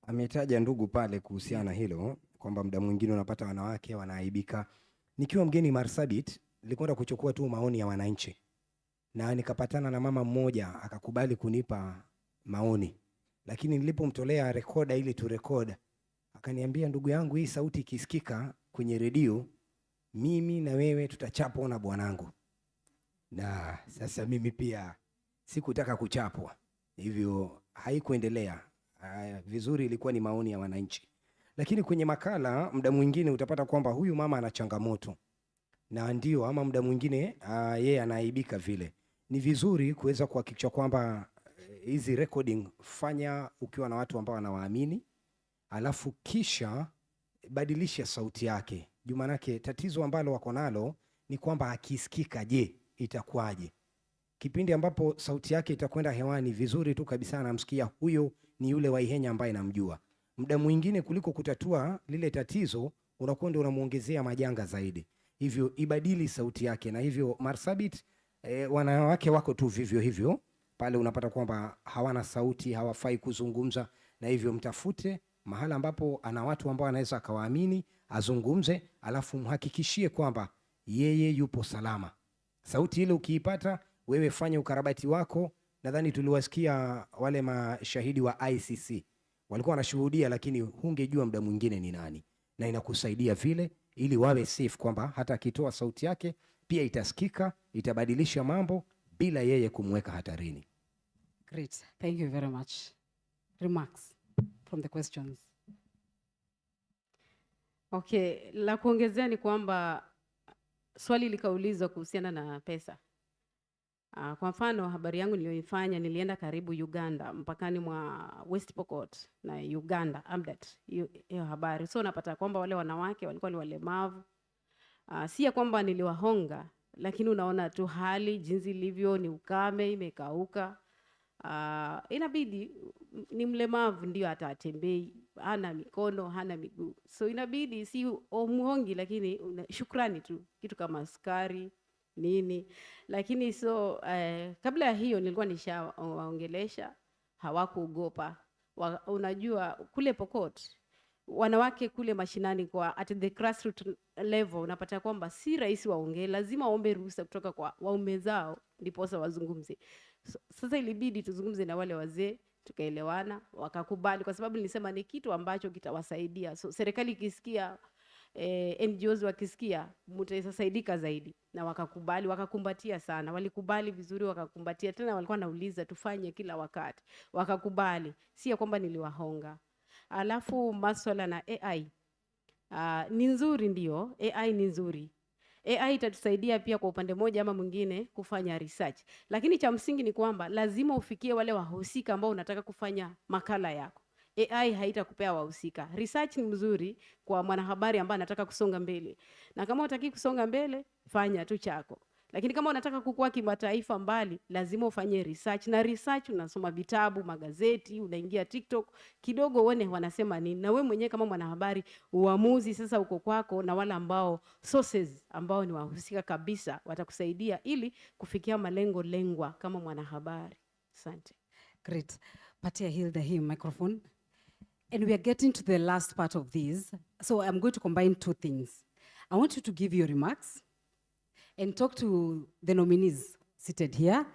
Ametaja ndugu pale kuhusiana hilo kwamba muda mwingine unapata wanawake wanaaibika. Nikiwa mgeni Marsabit, nilikwenda kuchukua tu maoni ya wananchi. Na nikapatana na mama mmoja akakubali kunipa maoni. Lakini nilipomtolea rekoda ili tu record, akaniambia ndugu yangu, hii sauti ikisikika kwenye redio, mimi na wewe tutachapwa na bwanangu. Na sasa mimi pia sikutaka kuchapwa. Hivyo haikuendelea. Vizuri ilikuwa ni maoni ya wananchi. Lakini kwenye makala muda mwingine utapata kwamba huyu mama ana changamoto. Na ndio ama muda mwingine yeye anaaibika vile. Ni vizuri kuweza kuhakikisha kwamba hizi recording fanya ukiwa na watu ambao wanawaamini, alafu kisha badilisha sauti yake. Jumanake tatizo ambalo wako nalo ni kwamba akisikika, je, itakuwaje? Kipindi ambapo sauti yake itakwenda hewani vizuri tu kabisa, anamsikia huyo ni yule wa Ihenya ambaye namjua. Muda mwingine kuliko kutatua lile tatizo, unakwenda unamuongezea majanga zaidi. Hivyo ibadili sauti yake. Na hivyo Marsabit wanawake wako tu vivyo hivyo. Pale unapata kwamba hawana sauti, hawafai kuzungumza, na hivyo mtafute mahala ambapo ana watu ambao anaweza akawaamini, azungumze, alafu mhakikishie kwamba yeye yupo salama. Sauti ile ukiipata, wewe fanya ukarabati wako. Nadhani tuliwasikia wale mashahidi wa ICC walikuwa wanashuhudia, lakini hungejua muda mwingine ni nani, na inakusaidia vile ili wawe safe kwamba hata akitoa sauti yake pia itasikika, itabadilisha mambo bila yeye kumweka hatarini. Great. Thank you very much. Remarks from the questions. Okay, la kuongezea ni kwamba swali likaulizwa kuhusiana na pesa. Kwa mfano, habari yangu niliyoifanya, nilienda karibu Uganda, mpakani mwa West Pokot na Uganda, update hiyo habari. So napata kwamba wale wanawake walikuwa ni walemavu. Si ya kwamba niliwahonga, lakini unaona tu hali jinsi ilivyo, ni ukame, imekauka. Inabidi ni mlemavu ndio hata atembei, hana mikono, hana miguu. So inabidi si muhongi, lakini shukrani tu, kitu kama sukari nini. Lakini so kabla ya hiyo nilikuwa nishawaongelesha, hawakuogopa. Unajua kule Pokot wanawake kule mashinani kwa at the grassroot level unapata kwamba si rahisi waongee, lazima waombe ruhusa kutoka kwa waume zao ndiposa wazungumze. Sasa ilibidi tuzungumze na wale wazee, tukaelewana, wakakubali, kwa sababu nilisema ni kitu ambacho kitawasaidia. So serikali ikisikia, NGOs wakisikia, mtasaidika zaidi. Na wakakubali, wakakumbatia sana. Walikubali vizuri, wakakumbatia. Tena walikuwa nauliza tufanye kila wakati. Wakakubali. Si ya kwamba niliwahonga. Alafu masuala na AI. Ni nzuri ndio, AI ni nzuri. AI itatusaidia pia kwa upande moja ama mwingine kufanya research. Lakini cha msingi ni kwamba lazima ufikie wale wahusika ambao unataka kufanya makala yako. AI haitakupea wahusika. Research ni mzuri kwa mwanahabari ambaye anataka kusonga mbele. Na kama hutaki kusonga mbele, fanya tu chako. Lakini kama unataka kukua kimataifa mbali, lazima ufanye research, na research unasoma vitabu, magazeti, unaingia TikTok kidogo uone wanasema nini, na wewe mwenyewe kama mwanahabari uamuzi sasa uko kwako, na wale ambao sources ambao ni wahusika kabisa watakusaidia ili kufikia malengo lengwa kama mwanahabari. Asante. Great. Patia Hilda hii microphone. And we are getting to the last part of this. So I'm going to combine two things. I want you to give your remarks and talk to the nominees seated here.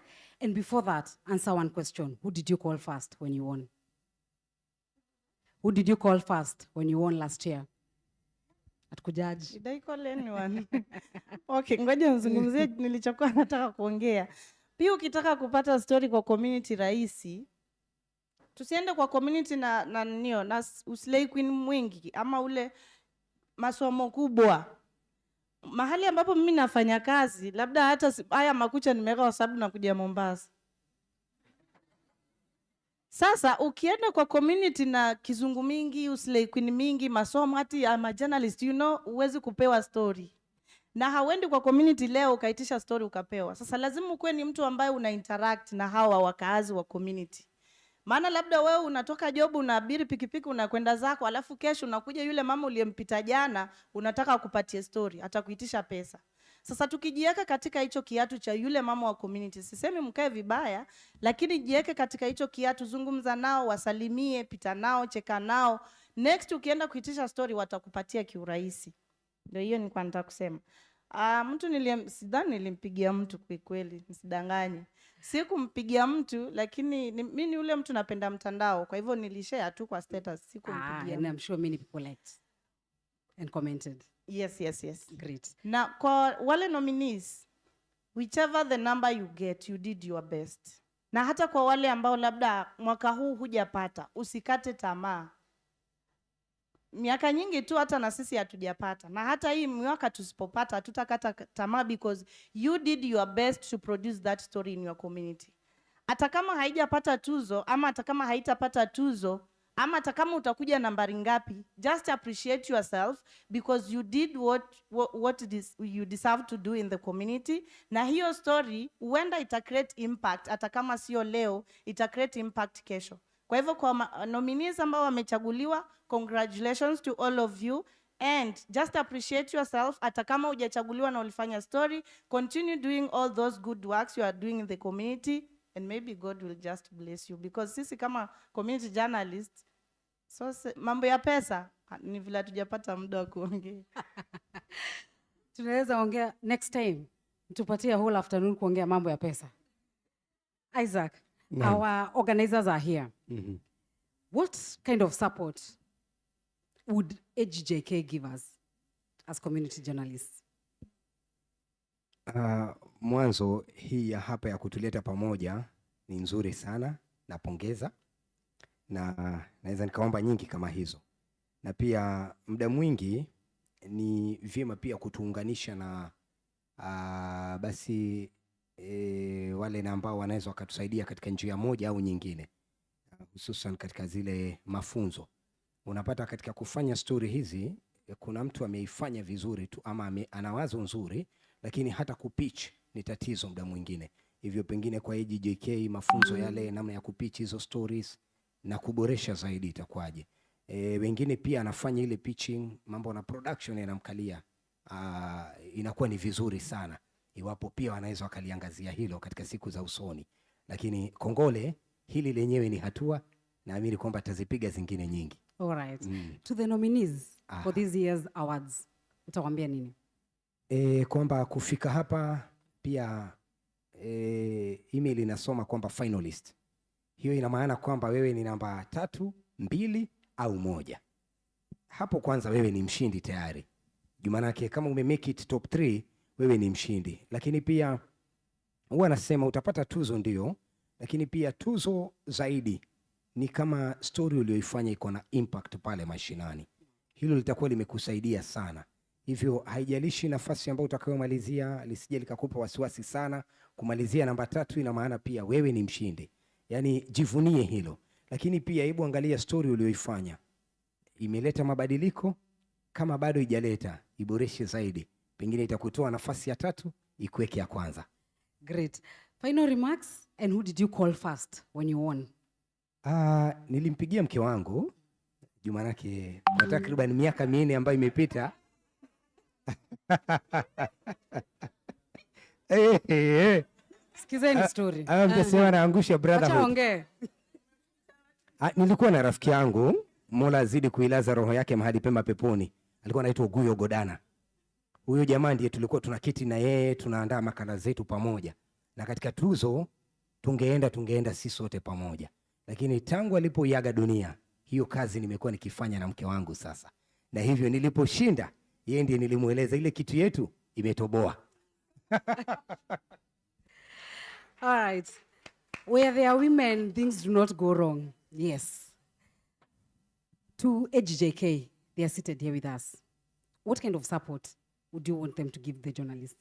And before that, answer one question. Who did you call first when you won? Who did you call first when you won last year? Atukujudge. Did I call anyone? Okay, ngoja nizungumzie nilichokuwa nataka kuongea. Pia ukitaka kupata story kwa community rahisi, tusiende kwa community na Slay Queen mwingi ama ule masomo kubwa. Mahali ambapo mimi nafanya kazi, labda hata haya makucha nimeweka kwa sababu nakuja Mombasa. Sasa ukienda kwa community na kizungu mingi, Slay Queen mingi, masomo hati ama journalist, uwezi kupewa story. Na hauendi kwa community leo ukaitisha story ukapewa. Sasa lazima ukuwe ni mtu ambaye una interact na hawa wakaazi wa community. Maana labda wewe unatoka job, unaabiri pikipiki, unakwenda zako, alafu kesho unakuja yule mama uliyempita jana, unataka kupatie story, atakuitisha pesa. Sasa tukijiweka katika hicho kiatu cha yule mama wa community, sisemi mkae vibaya, lakini jiweke katika hicho kiatu, zungumza nao, wasalimie, pita nao, cheka nao. Next ukienda kuitisha story watakupatia kiurahisi. Ndio hiyo nilikuwa nataka kusema. Mtu sidhani nilimpigia mtu kwa kweli, msidanganye. Sikumpigia mtu, lakini mimi ni ule mtu napenda mtandao, kwa hivyo nilishare tu kwa status, sikumpigia. And I'm sure many people liked and commented. Yes. Great. Na kwa wale nominees, whichever the number you get, you did your best. Na hata kwa wale ambao labda mwaka huu hujapata, usikate tamaa. Miaka nyingi tu hata na sisi hatujapata. Na hata hii mwaka tusipopata hatutakata tamaa, because you did your best to produce that story in your community. Hata kama haijapata tuzo, ama hata kama haitapata tuzo, ama hata kama utakuja nambari ngapi, just appreciate yourself, because you did what you deserve to do in the community. Na hiyo story huenda ita create impact, hata kama sio leo, ita create impact kesho. Kwa hivyo kwa nominees ambao wamechaguliwa, congratulations to all of you, and just appreciate yourself. Hata kama hujachaguliwa na ulifanya story, continue doing all those good works you are doing in the community, and maybe God will just bless you, because sisi kama community journalists, so mambo ya pesa ni vile tujapata muda wa kuongea. Tunaweza ongea next time, tupatie whole afternoon kuongea mambo ya pesa. Isaac, our organizers are here. What kind of support would AGJK give us as community journalists? Mwanzo hii ya hapa ya kutuleta pamoja ni nzuri sana, napongeza, na naweza nikaomba nyingi kama hizo. Na pia muda mwingi ni vyema pia kutuunganisha na wale na ambao wanaweza wakatusaidia katika njia moja au nyingine, hususan katika zile mafunzo. Unapata katika kufanya story hizi, kuna mtu ameifanya vizuri tu ama ana wazo nzuri, lakini hata kupitch ni tatizo muda mwingine. Hivyo pengine kwa AGJK mafunzo yale namna ya kupitch hizo stories na kuboresha zaidi itakuwaje. Wengine pia anafanya ile pitching, mambo na production yanamkalia, inakuwa ni vizuri sana iwapo pia wanaweza wakaliangazia hilo katika siku za usoni. Lakini kongole, hili lenyewe ni hatua, naamini kwamba tazipiga zingine nyingi. All right. To the nominees for this year's awards, utawaambia nini? Kwamba kufika hapa pia email inasoma kwamba finalist. Hiyo ina maana kwamba wewe ni namba 3, 2 au 1. Hapo kwanza wewe ni mshindi tayari. Jumanake kama make it top 3, wewe ni mshindi. Lakini pia huwa nasema utapata tuzo ndio, lakini pia tuzo zaidi ni kama story uliyoifanya iko na impact pale mashinani. Hilo litakuwa limekusaidia sana. Hivyo haijalishi nafasi ambayo utakayomalizia, lisije likakupa wasiwasi sana. Kumalizia namba 3 ina maana pia wewe ni mshindi. Yaani jivunie hilo. Lakini pia hebu angalia story uliyoifanya. Imeleta mabadiliko? Kama bado haijaleta, iboreshe zaidi. Pengine itakutoa nafasi ya 3, ikuweke ya kwanza. Great. Final remarks, and who did you call first when you won? Nilimpigia mke wangu Jumanake kwa takriban miaka 4 ambayo imepita. Sikizeni story. Mtasema naangusha brotherhood. Acha ongee. Nilikuwa na rafiki yangu, Mola azidi kuilaza roho yake mahali pema peponi. Alikuwa anaitwa Guyo Godana. Huyo jamaa ndiye tulikuwa tunaketi na yeye, tunaandaa makala zetu pamoja. Na katika tuzo tungeenda sisi sote pamoja. Lakini tangu alipoiaga dunia, hiyo kazi nimekuwa nikifanya na mke wangu sasa. Na hivyo niliposhinda, yeye ndiye nilimueleza ile kitu yetu imetoboa. All right. Where there are women, things do not go wrong. Yes. To AGJK, they are seated here with us. What kind of support would you want them to give the journalists?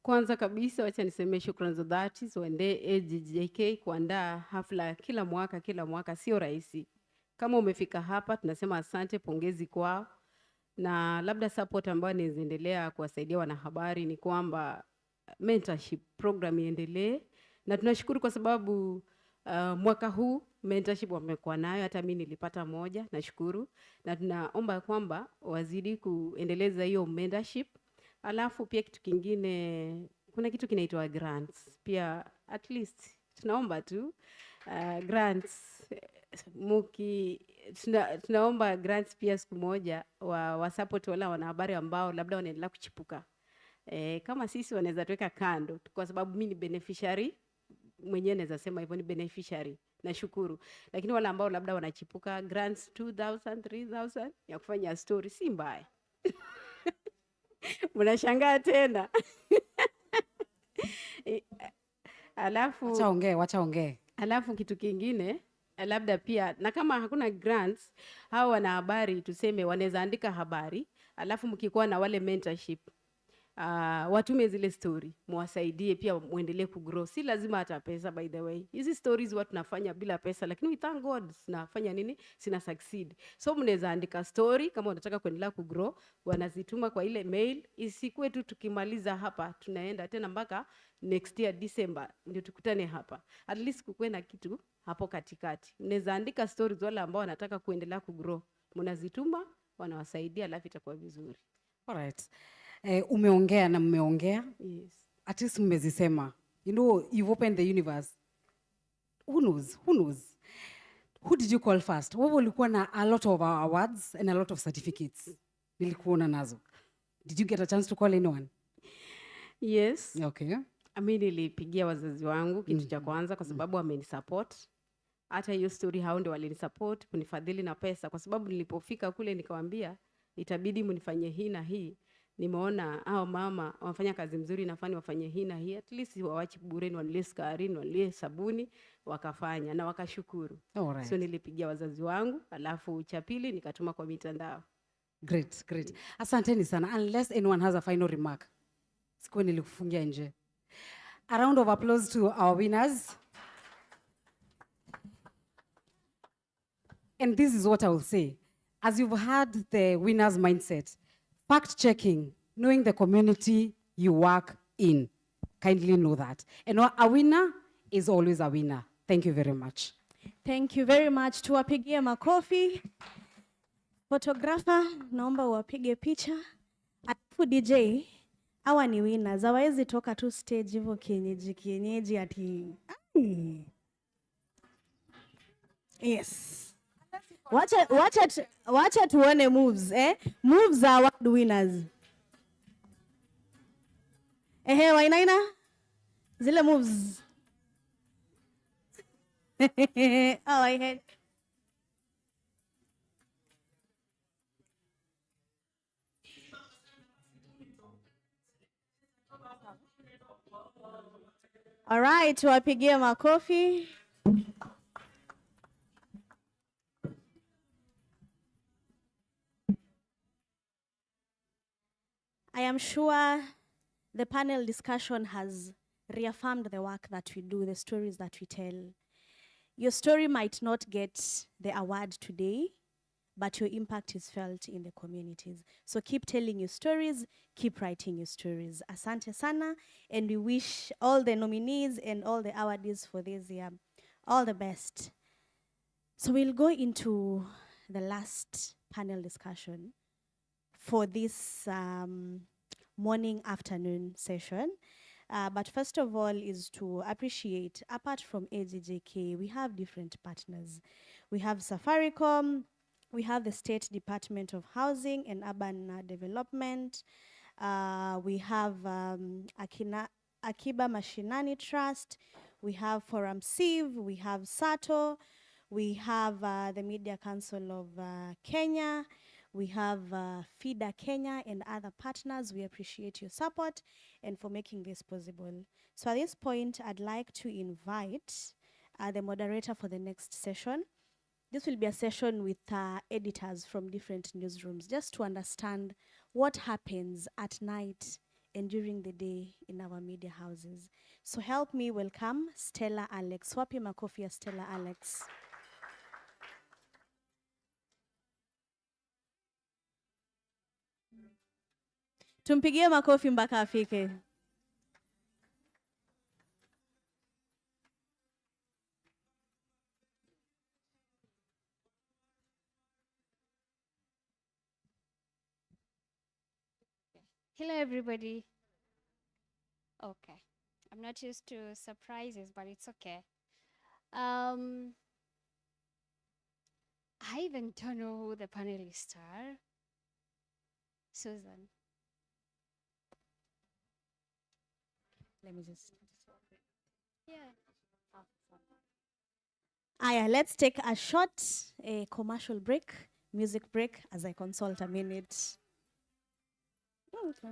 Kwanza kabisa wacha niseme shukrani za dhati ziwaendee AGJK kuandaa hafla kila mwaka sio rahisi. Kama umefika hapa tunasema asante, pongezi kwao. Na labda support ambayo inaendelea kuwasaidia wanahabari ni kwamba mentorship program iendelee, na tunashukuru kwa sababu mwaka huu mentorship wamekuwa nayo, hata mimi nilipata moja, nashukuru. Na tunaomba kwamba wazidi kuendeleza hiyo mentorship. Alafu pia kitu kingine, kuna kitu kinaitwa grants. Pia at least tunaomba tu grants tunaomba grants pia siku moja wa support wala wanahabari ambao labda wanaendelea kuchipuka. Kama sisi wanaweza tuweka kando kwa sababu mimi ni beneficiary mwenyewe, naweza sema hivyo, ni beneficiary, nashukuru. Lakini wale ambao labda wanachipuka, grants 2,000 3,000 ya kufanya story si mbaya. Mnashangaa tena. Alafu wacha ongee. Alafu kitu kingine labda pia, na kama hakuna grants, hao wanahabari tuseme wanaweza andika habari, alafu mkikuwa na wale mentorship, watume zile story, muwasaidie pia muendelee kugrow. Si lazima hata pesa, by the way. Hizi stories watu tunafanya bila pesa, lakini we thank God tunafanya nini? Sina succeed. So mnaweza andika story kama unataka kuendelea kugrow, wanazituma kwa ile mail. Isikue tu tukimaliza hapa tunaenda tena mpaka next year December ndio tukutane hapa. At least kukuwe na kitu hapo katikati. Mnaweza andika stories wale ambao wanataka kuendelea kugrow, mnazituma, wanawasaidia, alafu itakuwa vizuri. All right. Umeongea na mmeongea. Yes. At least mmezisema. You know, you've opened the universe. Who knows? Who did you call first? Wewe ulikuwa na a lot of awards and a lot of certificates. Nilikuona nazo. Did you get a chance to call anyone? Yes. Okay. Mimi nilipigia wazazi wangu kitu cha kwanza kwa sababu wamenisupport. Hata hiyo story hao ndio walinisupport kunifadhili na pesa, kwa sababu nilipofika kule nikawaambia itabidi mnifanyie hii na hii. Nimeona hao mama wafanya kazi mzuri, nafani wafanye hii na hii, at least wawachi bure, niwanulie sukari, niwanulie sabuni, wakafanya na wakashukuru. Alright. So nilipigia wazazi wangu, alafu cha pili nikatuma kwa mitandao. Great. Asanteni sana. Unless anyone has a final remark. Siku nilikufungia nje. A round of applause to our winners. And this is what I will say. As you've had the winner's mindset, fact-checking, knowing the community you work in, kindly know that. And a winner is always a winner. Thank you very much. Thank you very much. Tuwapigie makofi. Photographer, naomba uwapige picha. Alafu DJ, hawa ni winners. Hawawezi toka tu stage hivyo kienyeji ati. Yes. Wacha tuone moves, Moves are award winners. Wainaina? Zile moves. I had. All right, tuwapigie makofi. I am sure the panel discussion has reaffirmed the work that we do, the stories that we tell. Your story might not get the award today, but your impact is felt in the communities. So keep telling your stories, keep writing your stories. Asante sana, and we wish all the nominees and all the awardees for this year all the best. So we'll go into the last panel discussion for this morning afternoon session. But first of all is to appreciate, apart from AGJK, we have different partners. We have Safaricom, we have the State Department of Housing and Urban Development, we have Akiba Mashinani Trust, we have Forum Civ, we have SATO, we have the Media Council of Kenya, we have FIDA Kenya and other partners. We appreciate your support and for making this possible. So at this point, I'd like to invite the moderator for the next session. This will be a session with editors from different newsrooms, just to understand what happens at night and during the day in our media houses. So help me welcome Stella Alex. Wapi makofi ya Stella Alex. Tumpigie makofi mpaka afike. Hello, everybody. Okay. I'm not used to surprises, but it's okay. I even don't know who the panelists are. Susan. Let me just. Yeah. Aya, let's take a short commercial break, music break, as I consult a minute. Okay.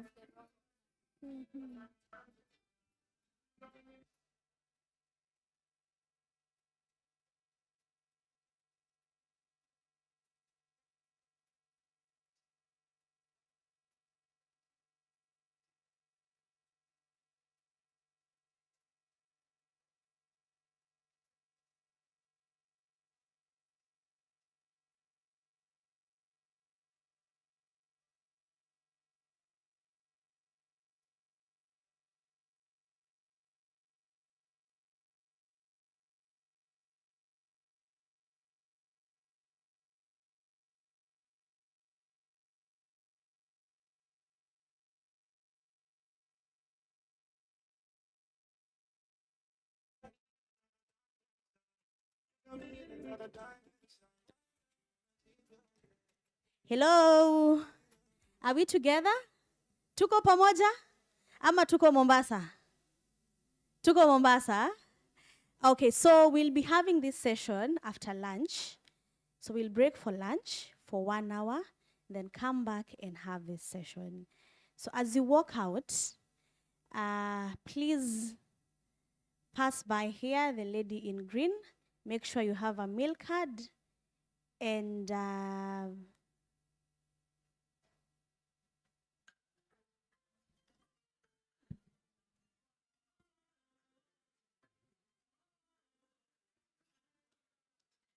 Hello, are we together? Tuko pamoja? Ama tuko Mombasa? Tuko Mombasa? Okay, so we'll be having this session after lunch. So we'll break for lunch for 1 hour, then come back and have this session. So as you walk out, please pass by here, the lady in green. Make sure you have a meal card and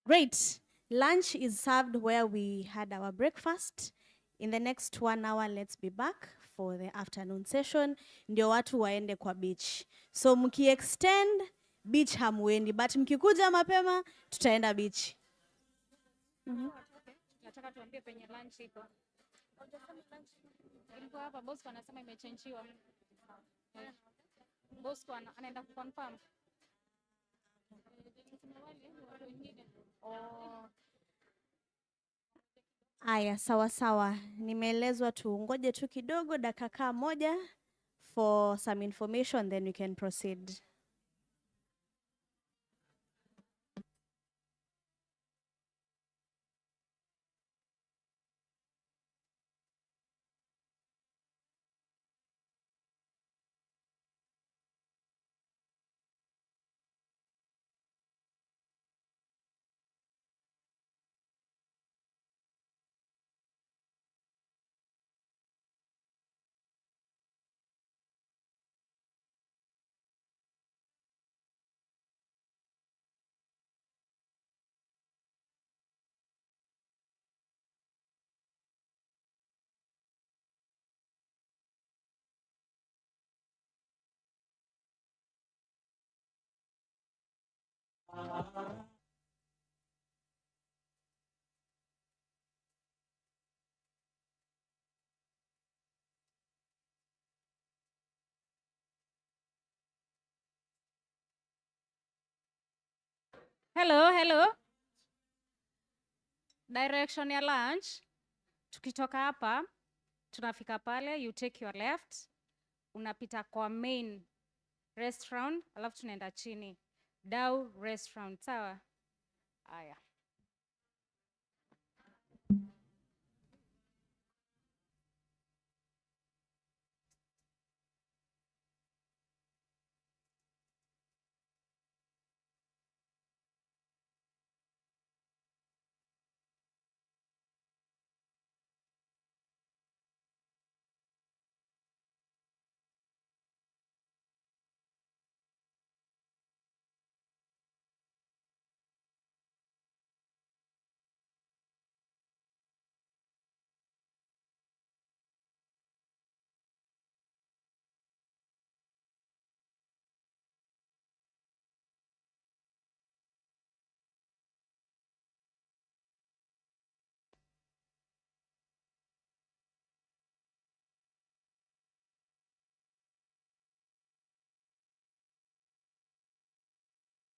great. Lunch is served where we had our breakfast. In the next 1 hour, let's be back for the afternoon session. Ndio watu waende kwa beach. So mki-extend, beach hamwendi. But mkikuja mapema, tutaenda beach. Nataka tuambie penye lunch iko. Ilikuwa hapa, boss anasema imechangiwa. Boss anaenda kuconfirm. Aya, sawa sawa. Nimeelezwa ngoje tu kidogo dakika moja for some information, then we can proceed. Hello. Direction ya lunch. Tukitoka hapa, tunafika pale, you take your left, unapita kwa main restaurant, alafu tunaenda chini. Dau restaurant, sawa? Aya.